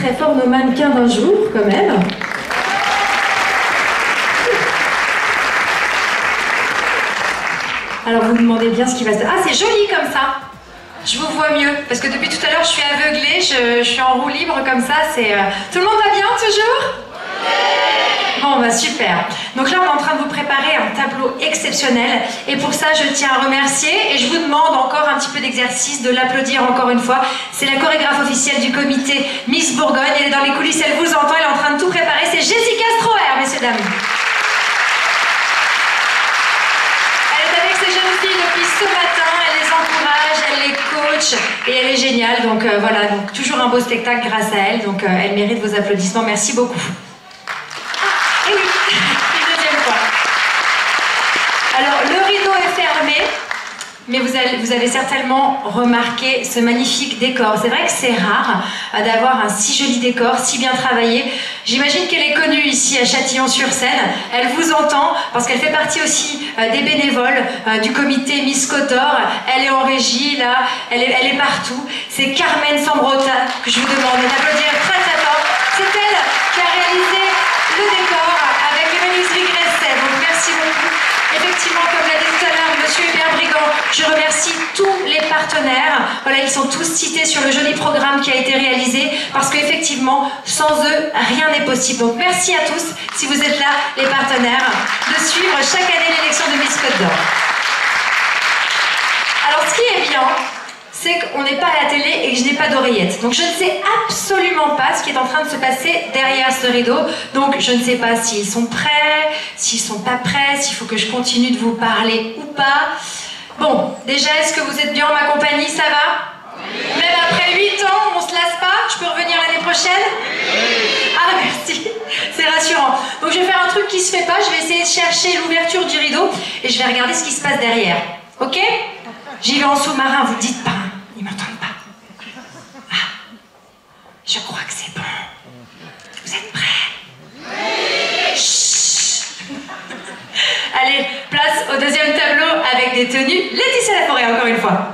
très fort nos mannequins d'un jour, quand même. Alors vous demandez bien ce qui va se... Ah, c'est joli comme ça. Je vous vois mieux, parce que depuis tout à l'heure, je suis aveuglée, je suis en roue libre comme ça, c'est... Tout le monde va bien, toujours ? Bon, bah super. Donc là, on est en train de vous préparer un tableau exceptionnel. Et pour ça, je tiens à remercier et je vous demande encore un petit peu d'exercice, de l'applaudir encore une fois. C'est la chorégraphe officielle du comité Miss Bourgogne. Elle est dans les coulisses, elle vous entend, elle est en train de tout préparer. C'est Jessica Stroer, messieurs, dames. Elle est avec ses jeunes filles depuis ce matin. Elle les encourage, elle les coach et elle est géniale. Donc voilà, donc toujours un beau spectacle grâce à elle. Donc elle mérite vos applaudissements. Merci beaucoup. Et oui, une deuxième fois. Alors, le rideau est fermé, mais vous avez certainement remarqué ce magnifique décor. C'est vrai que c'est rare d'avoir un si joli décor, si bien travaillé. J'imagine qu'elle est connue ici à Châtillon-sur-Seine. Elle vous entend parce qu'elle fait partie aussi des bénévoles du comité Miss Cotor. Elle est en régie, là, elle est partout. C'est Carmen Sambrota que je vous demande d'applaudir très très fort. C'est elle qui a réalisé le décor avec les menuiseries Gresset. Donc merci beaucoup. Effectivement, comme l'a dit tout à l'heure Monsieur Hubert Brigand, je remercie tous les partenaires. Voilà, ils sont tous cités sur le joli programme qui a été réalisé parce qu'effectivement, sans eux, rien n'est possible. Donc merci à tous, si vous êtes là, les partenaires, de suivre chaque année l'élection de Miss Côte d'Or. Alors, ce qui est bien, c'est qu'on n'est pas à la télé et que je n'ai pas d'oreillette. Donc je ne sais absolument pas ce qui est en train de se passer derrière ce rideau. Donc je ne sais pas s'ils sont prêts, s'ils sont pas prêts, s'il faut que je continue de vous parler ou pas. Bon, déjà, est-ce que vous êtes bien en ma compagnie, ça va? Oui. Même après 8 ans, on se lasse pas? Je peux revenir l'année prochaine? Oui. Ah, merci, c'est rassurant. Donc je vais faire un truc qui se fait pas, je vais essayer de chercher l'ouverture du rideau et je vais regarder ce qui se passe derrière. Ok? J'y vais en sous-marin, vous dites pas. Ils m'entendent pas. Ah, je crois que c'est bon. Vous êtes prêts? Oui. Chut. Allez, place au deuxième tableau avec des tenues. Laetitia Laforêt, encore une fois.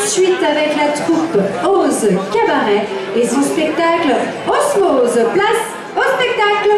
Suite avec la troupe Ose Cabaret et son spectacle Osmose. Place au spectacle.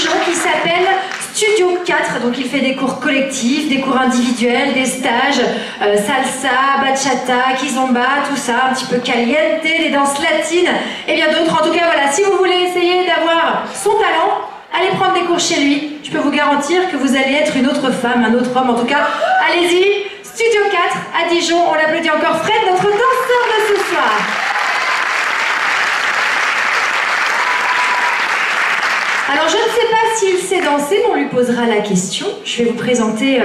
Dijon qui s'appelle Studio 4. Donc il fait des cours collectifs, des cours individuels, des stages, salsa, bachata, kizomba, tout ça, un petit peu caliente, des danses latines et bien d'autres. En tout cas, voilà, si vous voulez essayer d'avoir son talent, allez prendre des cours chez lui. Je peux vous garantir que vous allez être une autre femme, un autre homme. En tout cas, allez-y. Studio 4 à Dijon. On l'applaudit encore. Fred, notre danseur de ce soir. Alors, je ne sais pas s'il sait danser, mais on lui posera la question. Je vais vous présenter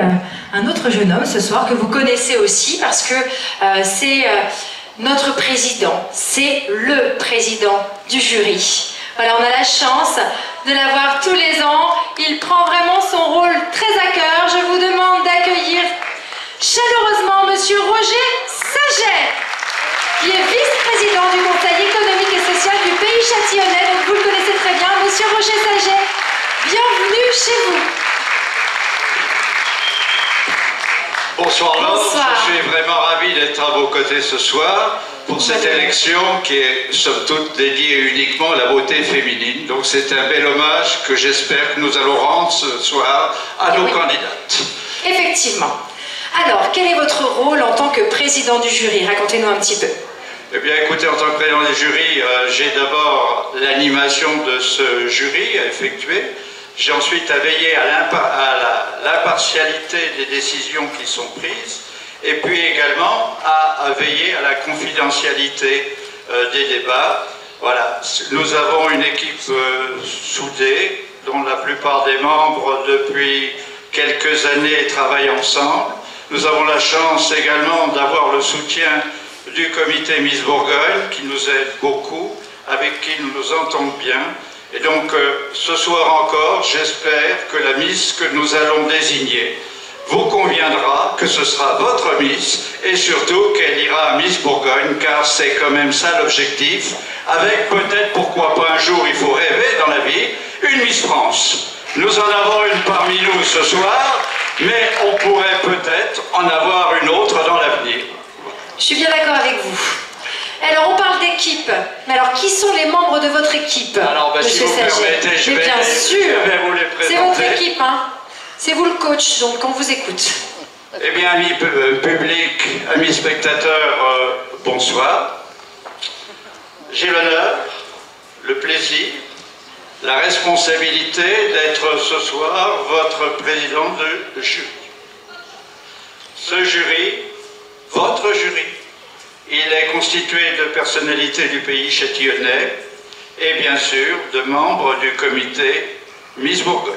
un autre jeune homme ce soir que vous connaissez aussi parce que c'est notre président. C'est le président du jury. Voilà, on a la chance de l'avoir tous les ans. Il prend vraiment son rôle très à cœur. Je vous demande d'accueillir chaleureusement Monsieur Roger Saget, qui est vice-président du Conseil économique et social du pays châtillonnais. Donc vous le connaissez très bien, Monsieur Roger Saget. Bienvenue chez vous. Bonsoir Laure, Bonsoir. Je suis vraiment ravi d'être à vos côtés ce soir pour cette élection qui est somme toute dédiée uniquement à la beauté féminine. Donc c'est un bel hommage que j'espère que nous allons rendre ce soir à nos candidates. Effectivement. Alors, quel est votre rôle en tant que président du jury? Racontez-nous un petit peu. Eh bien écoutez, en tant que président du jury, j'ai d'abord l'animation de ce jury à effectuer. J'ai ensuite à veiller à l'impartialité des décisions qui sont prises. Et puis également à veiller à la confidentialité des débats. Voilà, nous avons une équipe soudée, dont la plupart des membres depuis quelques années travaillent ensemble. Nous avons la chance également d'avoir le soutien du comité Miss Bourgogne, qui nous aide beaucoup, avec qui nous nous entendons bien. Et donc ce soir encore, j'espère que la Miss que nous allons désigner vous conviendra, que ce sera votre Miss et surtout qu'elle ira à Miss Bourgogne, car c'est quand même ça l'objectif, avec peut-être, pourquoi pas un jour, il faut rêver dans la vie, une Miss France. Nous en avons une parmi nous ce soir, mais on pourrait peut-être en avoir une autre dans l'avenir. Je suis bien d'accord avec vous. Alors, on parle d'équipe. Mais alors, qui sont les membres de votre équipe? Alors, Monsieur si vous Saget? permettez, je Mais bien sûr, vais vous les présenter. c'est votre équipe, hein. C'est vous le coach, donc on vous écoute. Eh bien, amis publics, amis spectateurs, bonsoir. J'ai l'honneur, le plaisir, la responsabilité d'être ce soir votre président de jury. Ce jury, votre jury, il est constitué de personnalités du pays châtillonnais et bien sûr de membres du comité Miss Bourgogne.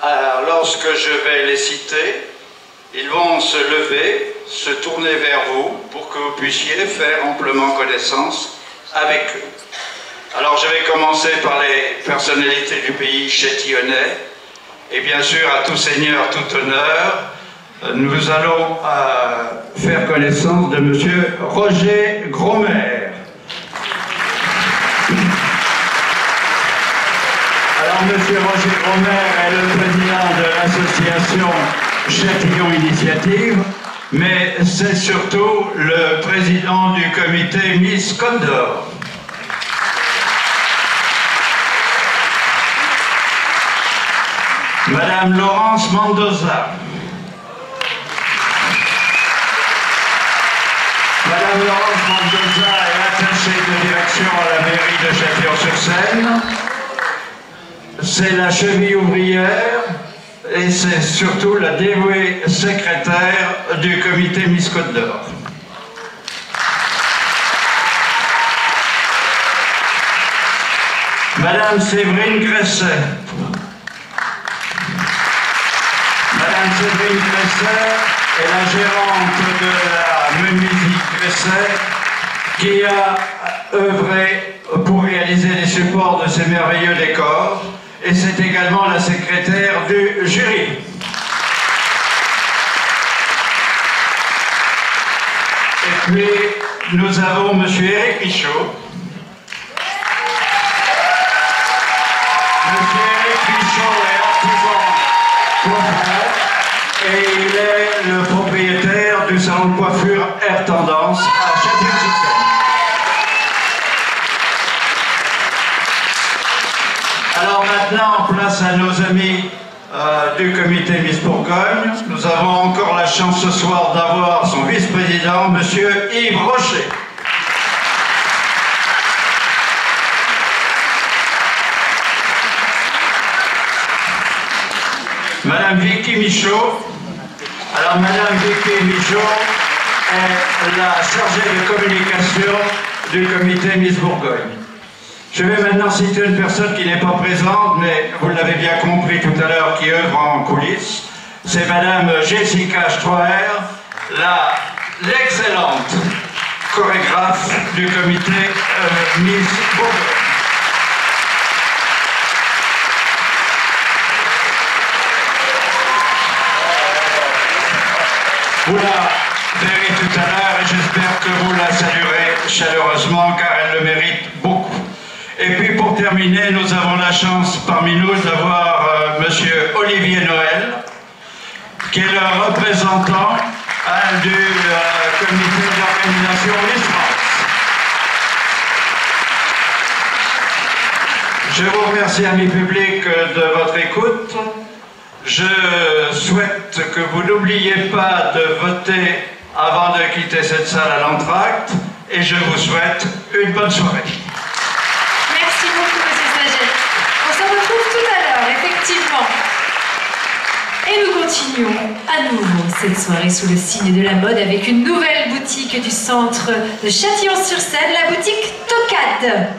Alors, lorsque je vais les citer, ils vont se lever, se tourner vers vous pour que vous puissiez faire amplement connaissance avec eux. Alors, je vais commencer par les personnalités du pays châtillonnais et bien sûr à tout seigneur, tout honneur. Nous allons faire connaissance de Monsieur Roger Grosmer. Alors, Monsieur Roger Grosmer est le président de l'association Châtillon Initiative, mais c'est surtout le président du comité Miss Côte d'Or. Madame Laurence Mendoza. Madame Laurence Mendoza est attachée de direction à la mairie de Châtillon-sur-Seine. C'est la cheville ouvrière et c'est surtout la dévouée secrétaire du comité Miss Côte d'Or. Madame Séverine Gresset. Madame Séverine Gresset est la gérante de la menuiserie Gresset qui a œuvré pour réaliser les supports de ces merveilleux décors et c'est également la secrétaire du jury. Et puis nous avons Monsieur Éric Pichot. Monsieur Éric Pichot est artisan coiffeur et il est le propriétaire du salon de coiffure Air Tendance à Châtillon-sur-Seine. Alors maintenant, maintenant place à nos amis du comité Miss Bourgogne. Nous avons encore la chance ce soir d'avoir son vice-président, monsieur Yves Rocher. Madame Vicky Michaud. Alors, Madame Vicky Michaud est la chargée de communication du comité Miss Bourgogne. Je vais maintenant citer une personne qui n'est pas présente, mais vous l'avez bien compris tout à l'heure, qui œuvre en coulisses. C'est Madame Jessica Stroher, l'excellente chorégraphe du comité Miss Bourgogne. Vous la verrez tout à l'heure et j'espère que vous la saluerez chaleureusement car elle le mérite beaucoup. Et puis pour terminer, nous avons la chance parmi nous d'avoir monsieur Olivier Noël, qui est le représentant du comité d'organisation Miss France. Je vous remercie, amis publics, de votre écoute. Je souhaite que vous n'oubliez pas de voter avant de quitter cette salle à l'entracte et je vous souhaite une bonne soirée. Merci beaucoup, monsieur Saget. On se retrouve tout à l'heure, effectivement. Et nous continuons à nouveau cette soirée sous le signe de la mode avec une nouvelle boutique du centre de Châtillon-sur-Seine, la boutique Tocade.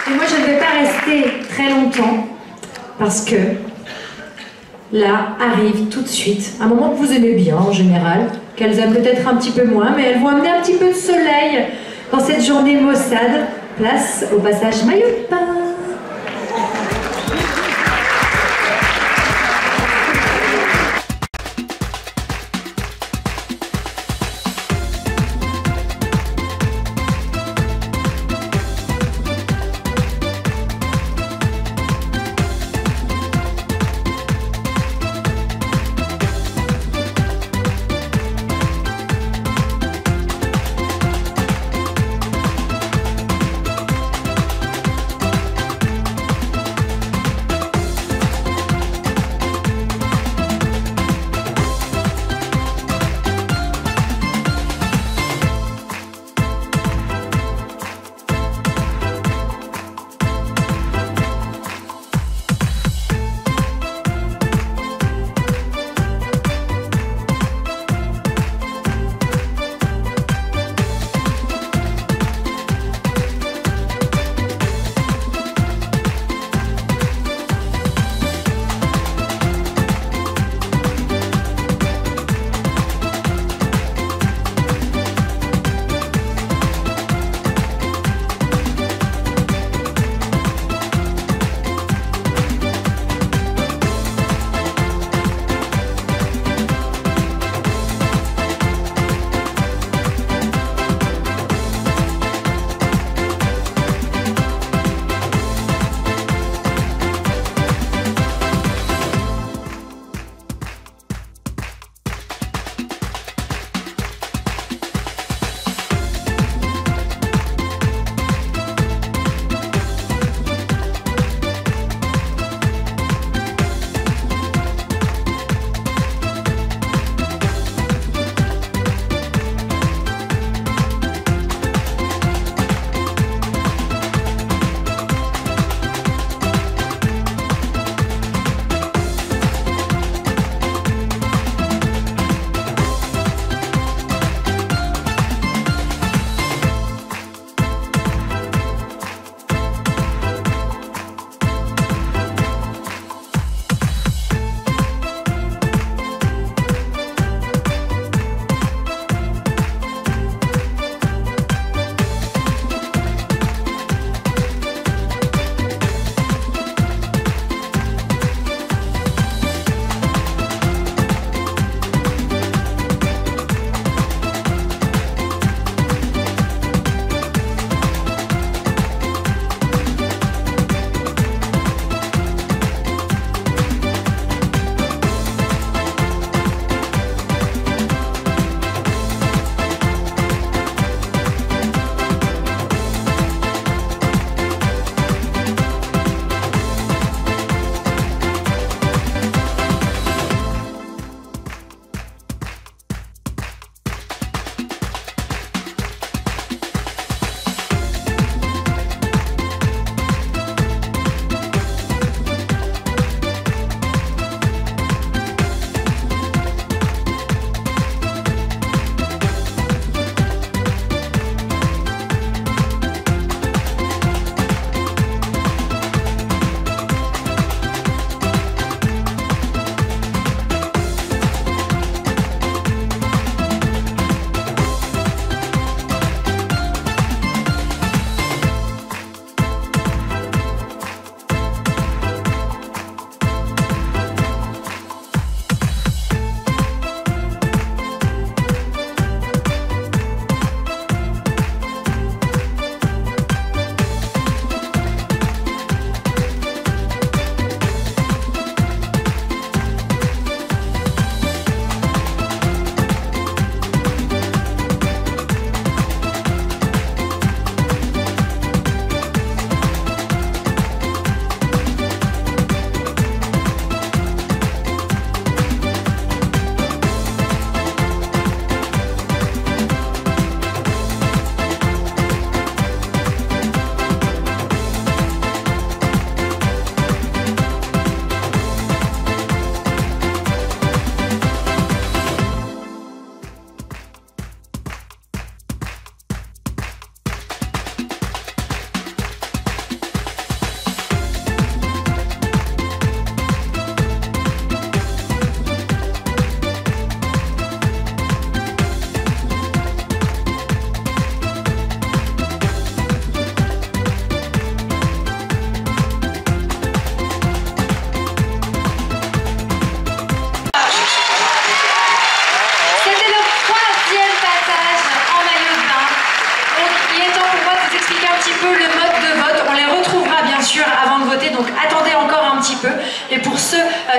Et moi, je ne vais pas rester très longtemps parce que là arrive tout de suite un moment que vous aimez bien en général, qu'elles aiment peut-être un petit peu moins, mais elles vont amener un petit peu de soleil dans cette journée maussade. Place au passage maillot de bain.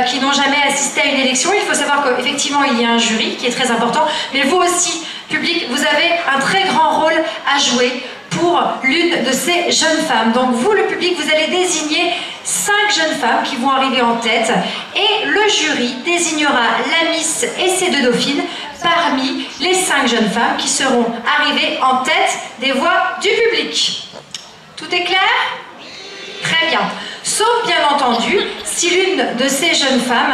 qui n'ont jamais assisté à une élection, il faut savoir qu'effectivement il y a un jury qui est très important, mais vous aussi, public, vous avez un très grand rôle à jouer pour l'une de ces jeunes femmes. Donc vous, le public, vous allez désigner 5 jeunes femmes qui vont arriver en tête et le jury désignera la Miss et ses 2 dauphines parmi les 5 jeunes femmes qui seront arrivées en tête des voix du public. Tout est clair ? Très bien. Sauf bien entendu si l'une de ces jeunes femmes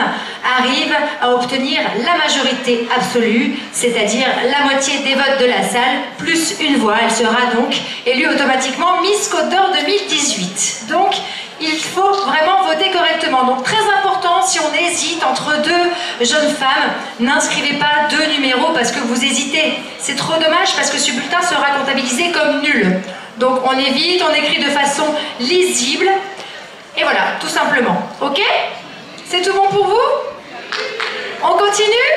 arrive à obtenir la majorité absolue, c'est-à-dire la moitié des votes de la salle, plus une voix. Elle sera donc élue automatiquement Miss Côte d'Or 2018. Donc, il faut vraiment voter correctement. Donc, très important, si on hésite entre 2 jeunes femmes, n'inscrivez pas 2 numéros parce que vous hésitez. C'est trop dommage parce que ce bulletin sera comptabilisé comme nul. Donc, on évite, on écrit de façon lisible. Et voilà, tout simplement. Ok? C'est tout bon pour vous? On continue?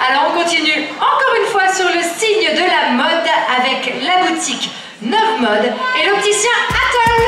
Alors on continue encore une fois sur le signe de la mode avec la boutique Neuve Mode et l'opticien Atoll.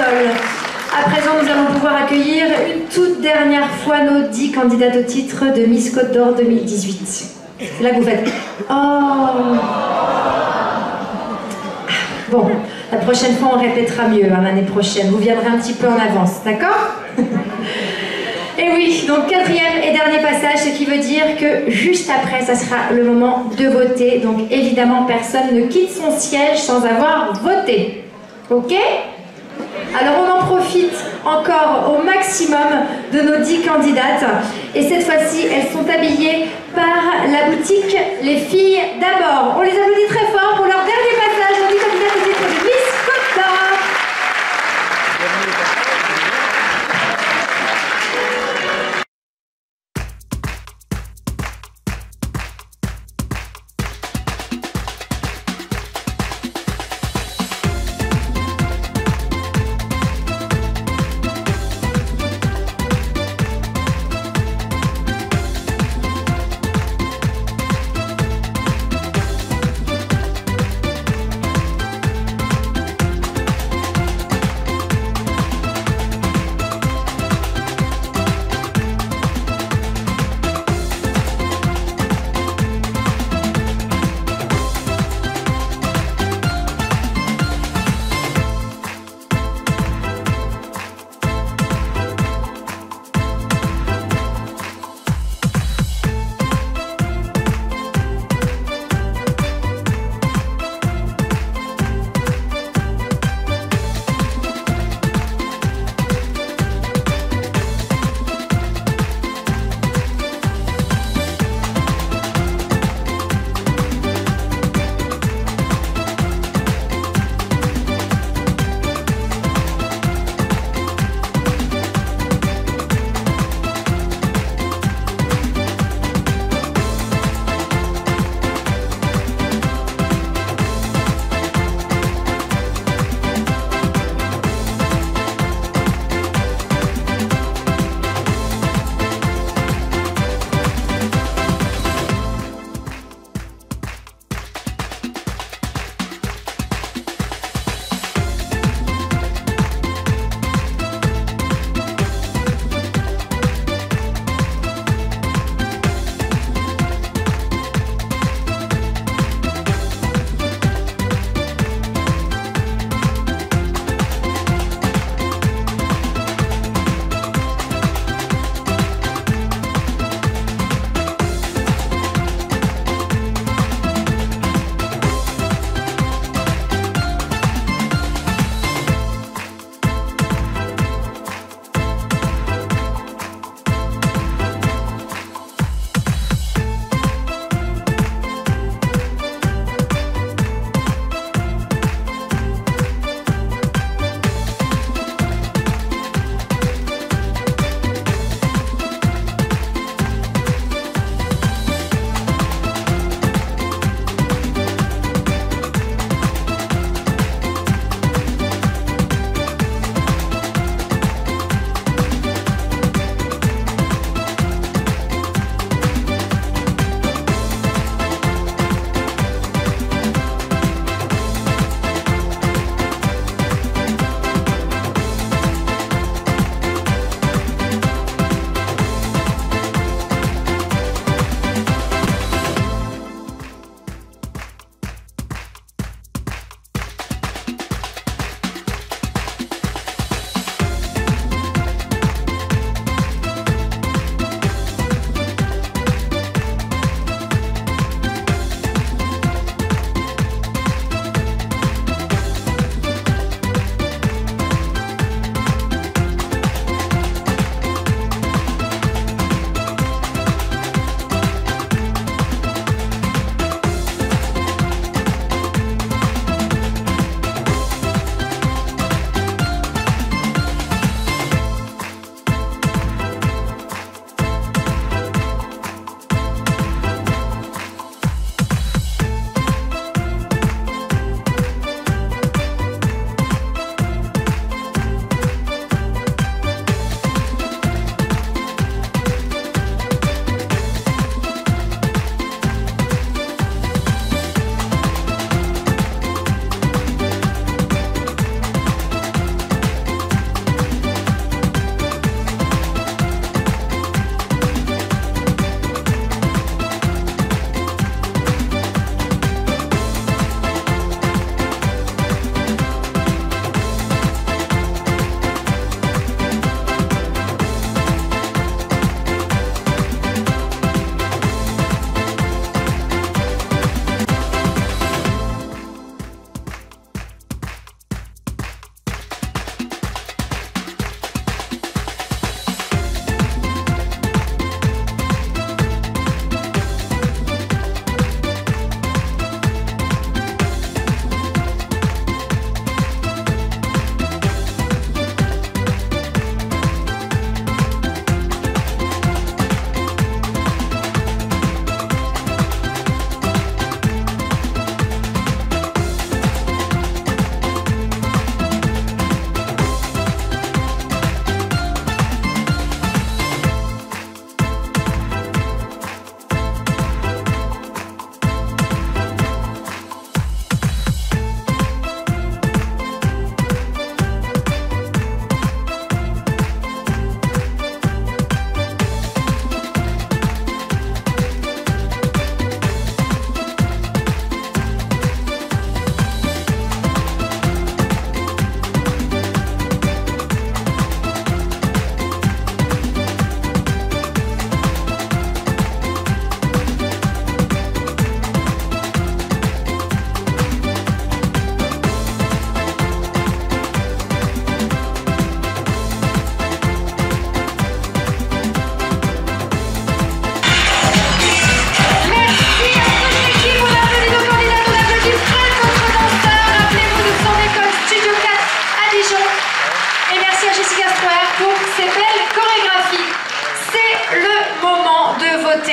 sol. À présent, nous allons pouvoir accueillir une toute dernière fois nos 10 candidates au titre de Miss Côte d'Or 2018. C'est là que vous faites « Oh !» Bon, la prochaine fois, on répétera mieux l'année prochaine. Vous viendrez un petit peu en avance, d'accord? Et oui, donc quatrième et dernier passage, ce qui veut dire que juste après, ça sera le moment de voter. Donc évidemment, personne ne quitte son siège sans avoir voté. Ok? Alors on en profite encore au maximum de nos 10 candidates. Et cette fois-ci, elles sont habillées par la boutique Les Filles d'Abord. On les applaudit très fort pour leur dernier passage. Nos 10 candidates au titre de Miss Côte d'Or.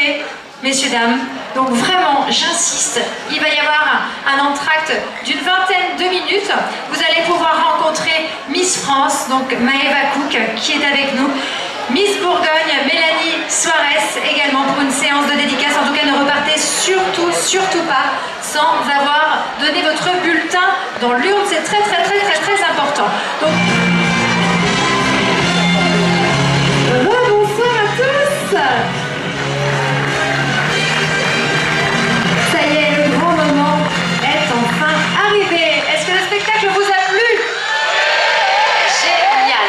arriver, messieurs, dames. Donc vraiment, j'insiste, il va y avoir un entracte d'une vingtaine de minutes. Vous allez pouvoir rencontrer Miss France, donc Maëva Cook, qui est avec nous. Miss Bourgogne, Mélanie Suarez, également pour une séance de dédicace. En tout cas, ne repartez surtout pas sans avoir donné votre bulletin dans l'urne. C'est très important. Donc, bonsoir à tous. Ça y est, le grand moment est enfin arrivé. Est-ce que le spectacle vous a plu? Génial.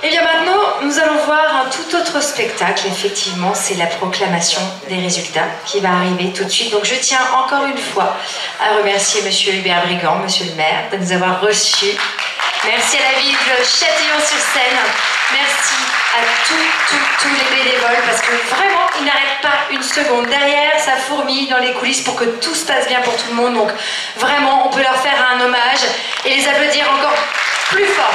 Et bien maintenant, nous allons voir un tout autre spectacle. Effectivement, c'est la proclamation des résultats qui va arriver tout de suite. Donc je tiens encore une fois à remercier Monsieur Hubert Brigand, Monsieur le maire, de nous avoir reçus. Merci à la ville de Châtillon-sur-Seine. Merci à tous les bénévoles, parce que vraiment, ils n'arrêtent pas une seconde. Derrière, ça fourmille dans les coulisses pour que tout se passe bien pour tout le monde. Donc vraiment, on peut leur faire un hommage et les applaudir encore plus fort.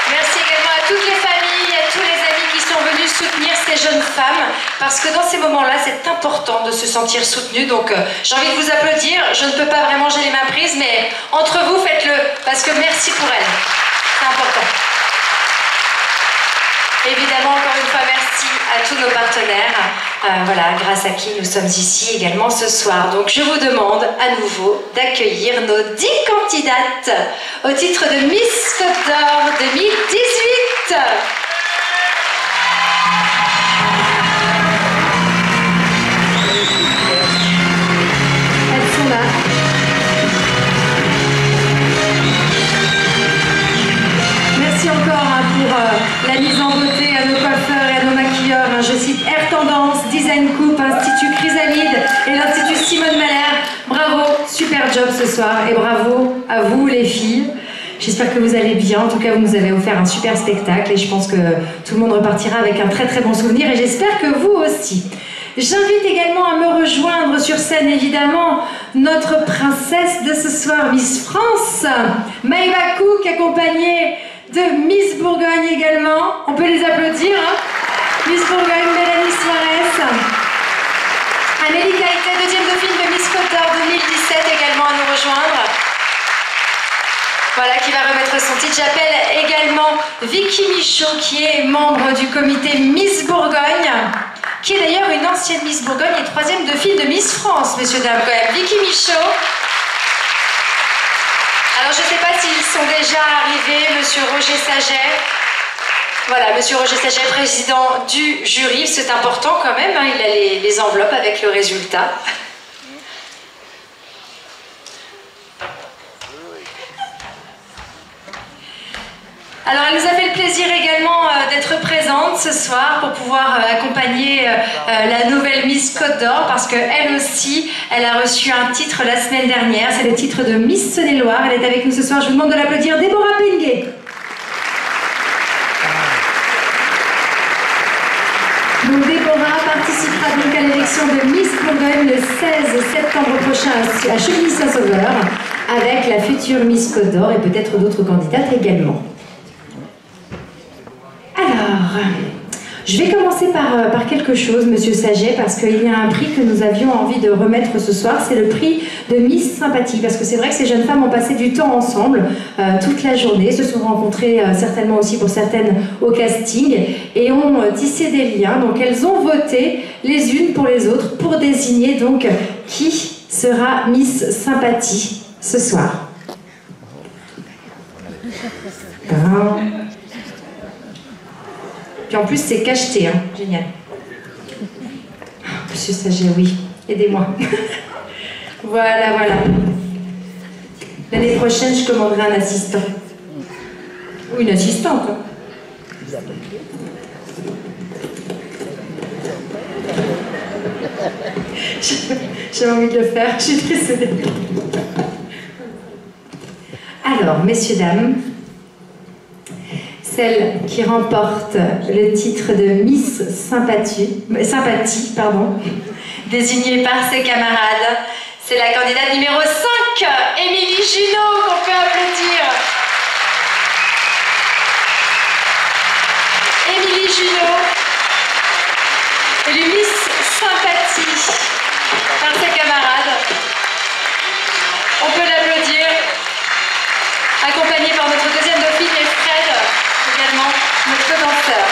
Merci également à toutes les familles, à tous les amis qui sont venus soutenir ces jeunes femmes, parce que dans ces moments-là, c'est important de se sentir soutenu. Donc j'ai envie de vous applaudir. Je ne peux pas vraiment, j'ai les mains prises, mais entre vous, faites-le, parce que merci pour elles. C'est important. Évidemment, encore une fois, merci à tous nos partenaires, voilà, grâce à qui nous sommes ici également ce soir. Donc je vous demande à nouveau d'accueillir nos 10 candidates au titre de Miss Côte d'Or 2018. Elles sont là. Merci encore pour la mise en beauté à nos coiffeurs et à nos maquilleurs. Je cite Air Tendance, Design Coupe, Institut Chrysalide et l'Institut Simone Malher. Bravo, super job ce soir et bravo à vous les filles. J'espère que vous allez bien. En tout cas, vous nous avez offert un super spectacle et je pense que tout le monde repartira avec un très bon souvenir et j'espère que vous aussi. J'invite également à me rejoindre sur scène, évidemment, notre princesse de ce soir, Miss France, Maëva Cook, accompagnée de Miss Bourgogne également. On peut les applaudir, hein. Miss Bourgogne, Mélanie Suarez. Amélie Caïté, deuxième dauphine de Miss Côte d'Or 2017, également à nous rejoindre. Voilà, qui va remettre son titre. J'appelle également Vicky Michaud, qui est membre du comité Miss Bourgogne, qui est d'ailleurs une ancienne Miss Bourgogne et troisième dauphine de Miss France, messieurs, dames, quand même. Vicky Michaud. Alors, je ne sais pas s'ils sont déjà arrivés, monsieur Roger Saget. Voilà, monsieur Roger Saget, président du jury. C'est important quand même, hein, il a les enveloppes avec le résultat. Alors, elle nous a fait le plaisir également d'être présente ce soir pour pouvoir accompagner la nouvelle Miss Côte d'Or, parce qu'elle aussi, elle a reçu un titre la semaine dernière. C'est le titre de Miss Saône-et-Loire. Elle est avec nous ce soir. Je vous demande de l'applaudir, Déborah Penguet. Donc, Déborah participera donc à l'élection de Miss Bourgogne le 16 septembre prochain à Chevigny-Saint-Sauveur avec la future Miss Côte d'Or et peut-être d'autres candidates également. Alors, je vais commencer par quelque chose, monsieur Saget, parce qu'il y a un prix que nous avions envie de remettre ce soir, c'est le prix de Miss Sympathie, parce que c'est vrai que ces jeunes femmes ont passé du temps ensemble toute la journée, se sont rencontrées certainement aussi pour certaines au casting, et ont tissé des liens. Donc elles ont voté les unes pour les autres pour désigner donc qui sera Miss Sympathie ce soir. Puis en plus, c'est cacheté, hein. Génial. Monsieur Saget, oui, aidez-moi. Voilà. L'année prochaine, je commanderai un assistant. Ou une assistante. Hein. J'avais envie de le faire, je suis désolée. Alors, messieurs, dames, celle qui remporte le titre de Miss Sympathie, désignée par ses camarades, c'est la candidate numéro 5, Émilie Junot, qu'on peut applaudir. Junot, élu Miss Sympathie par ses camarades. On peut l'applaudir, accompagné par notre deuxième dauphine et Fred, également notre danseur.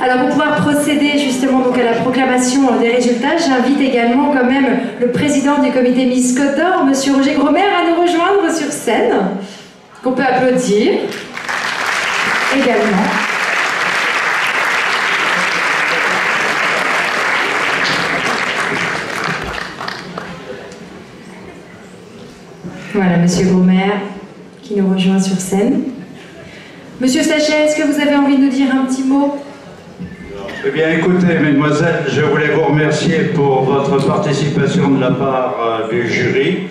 Alors pour pouvoir procéder justement donc à la proclamation des résultats, j'invite également quand même le président du comité Miss Côte d'Or, Monsieur Roger Gromer, à nous rejoindre sur scène, qu'on peut applaudir également. Voilà, Monsieur Gromer qui nous rejoint sur scène. Monsieur Sachet, est-ce que vous avez envie de nous dire un petit mot ? Eh bien, écoutez, mesdemoiselles, je voulais vous remercier pour votre participation de la part du jury.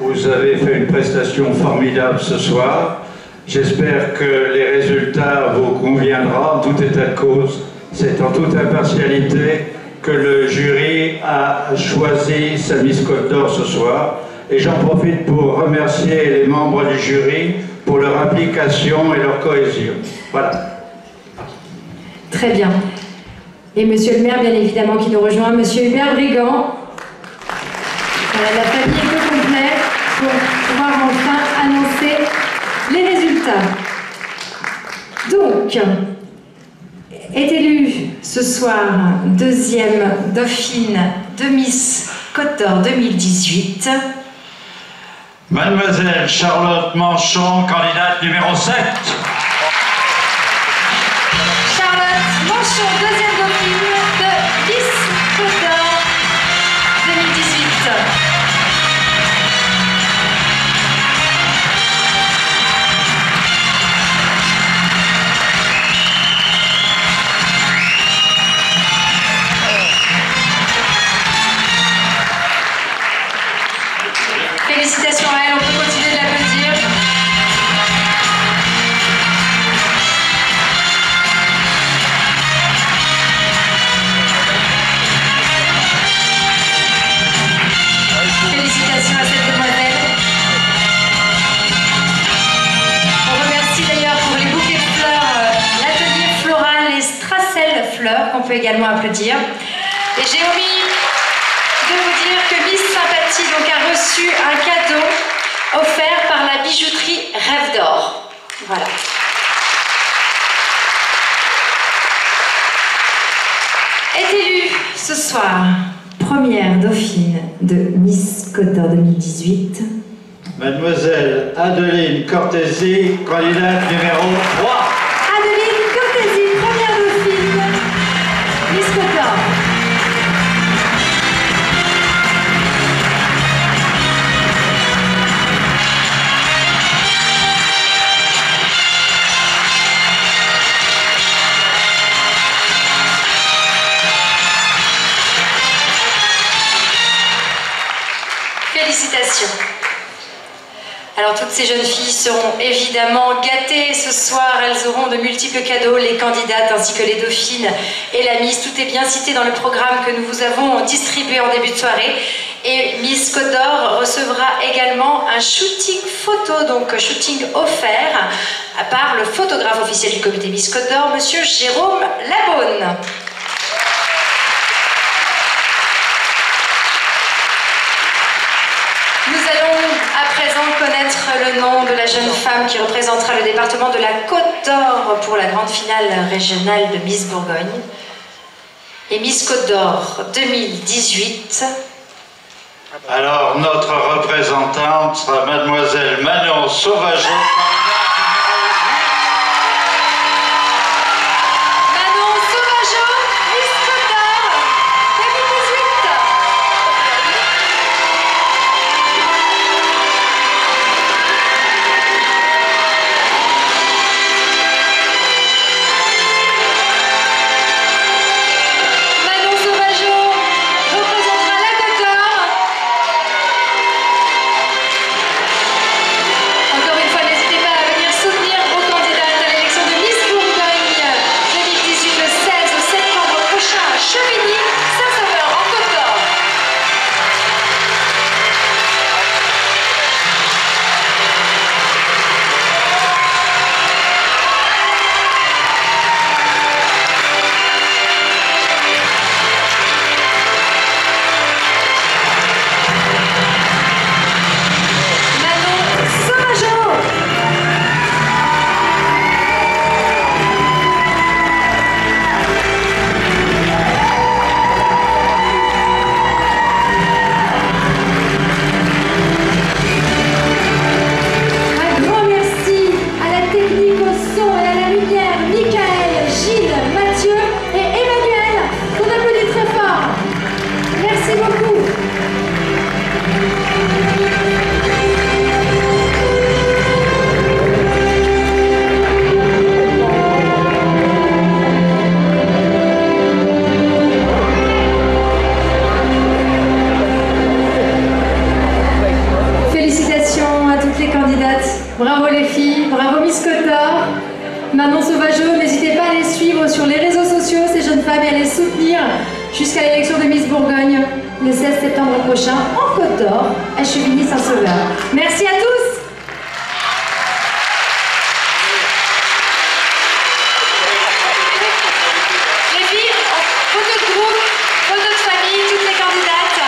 Vous avez fait une prestation formidable ce soir. J'espère que les résultats vous conviendront. En tout état de cause, c'est en toute impartialité que le jury a choisi sa Miss Côte d'Or ce soir. Et j'en profite pour remercier les membres du jury pour leur implication et leur cohésion. Voilà. Très bien. Et Monsieur le maire, bien évidemment, qui nous rejoint, Monsieur Hubert Brigand. Voilà, la famille est au complet pour pouvoir enfin annoncer les résultats. Donc, est élue ce soir deuxième dauphine de Miss Côte d'Or 2018. Mademoiselle Charlotte Manchon, candidate numéro 7. Charlotte Manchon, deuxième dauphine de Miss Côte d'Or 2018. Félicitations à elle, on peut continuer de l'applaudir. Félicitations à cette demoiselle. On remercie d'ailleurs pour les bouquets de fleurs l'atelier floral et Strassel Fleurs qu'on peut également applaudir. Et j'ai omis de vous dire que Miss Sympathie donc a reçu un cadeau offert par la bijouterie Rêve d'Or. Voilà. Est élue ce soir première dauphine de Miss Côte d'Or 2018. Mademoiselle Adeline Cortési, candidate numéro 3. Adeline Cortési, première dauphine Miss Côte d'Or. Félicitations. Alors toutes ces jeunes filles seront évidemment gâtées ce soir, elles auront de multiples cadeaux, les candidates ainsi que les dauphines et la Miss, tout est bien cité dans le programme que nous vous avons distribué en début de soirée. Et Miss Côte d'Or recevra également un shooting photo, donc shooting offert par le photographe officiel du comité Miss Côte d'Or, Monsieur Jérôme Labonne. Nous allons à présent connaître le nom de la jeune femme qui représentera le département de la Côte d'Or pour la grande finale régionale de Miss Bourgogne. Et Miss Côte d'Or 2018. Alors, notre représentante sera Mademoiselle Manon Sauvageau. Encore une fois, n'hésitez pas à n'hésitez pas à les suivre sur les réseaux sociaux, ces jeunes femmes, et à les soutenir jusqu'à l'élection de Miss Bourgogne le 16 septembre prochain en Côte d'Or, à Chevigny-Saint-Sauveur. Merci à tous. Les filles, photo de groupe, photo de famille, toutes les candidates.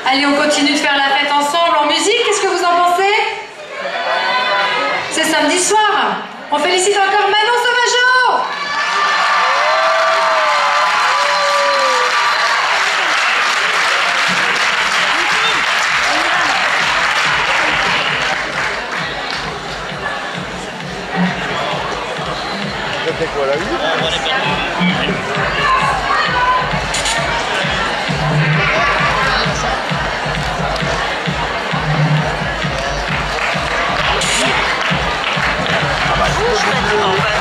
Allez, on continue de faire la fête ensemble en musique, qu'est-ce que vous en pensez? C'est samedi soir. On félicite encore Manon Sauvageau. C'était quoi la vie? En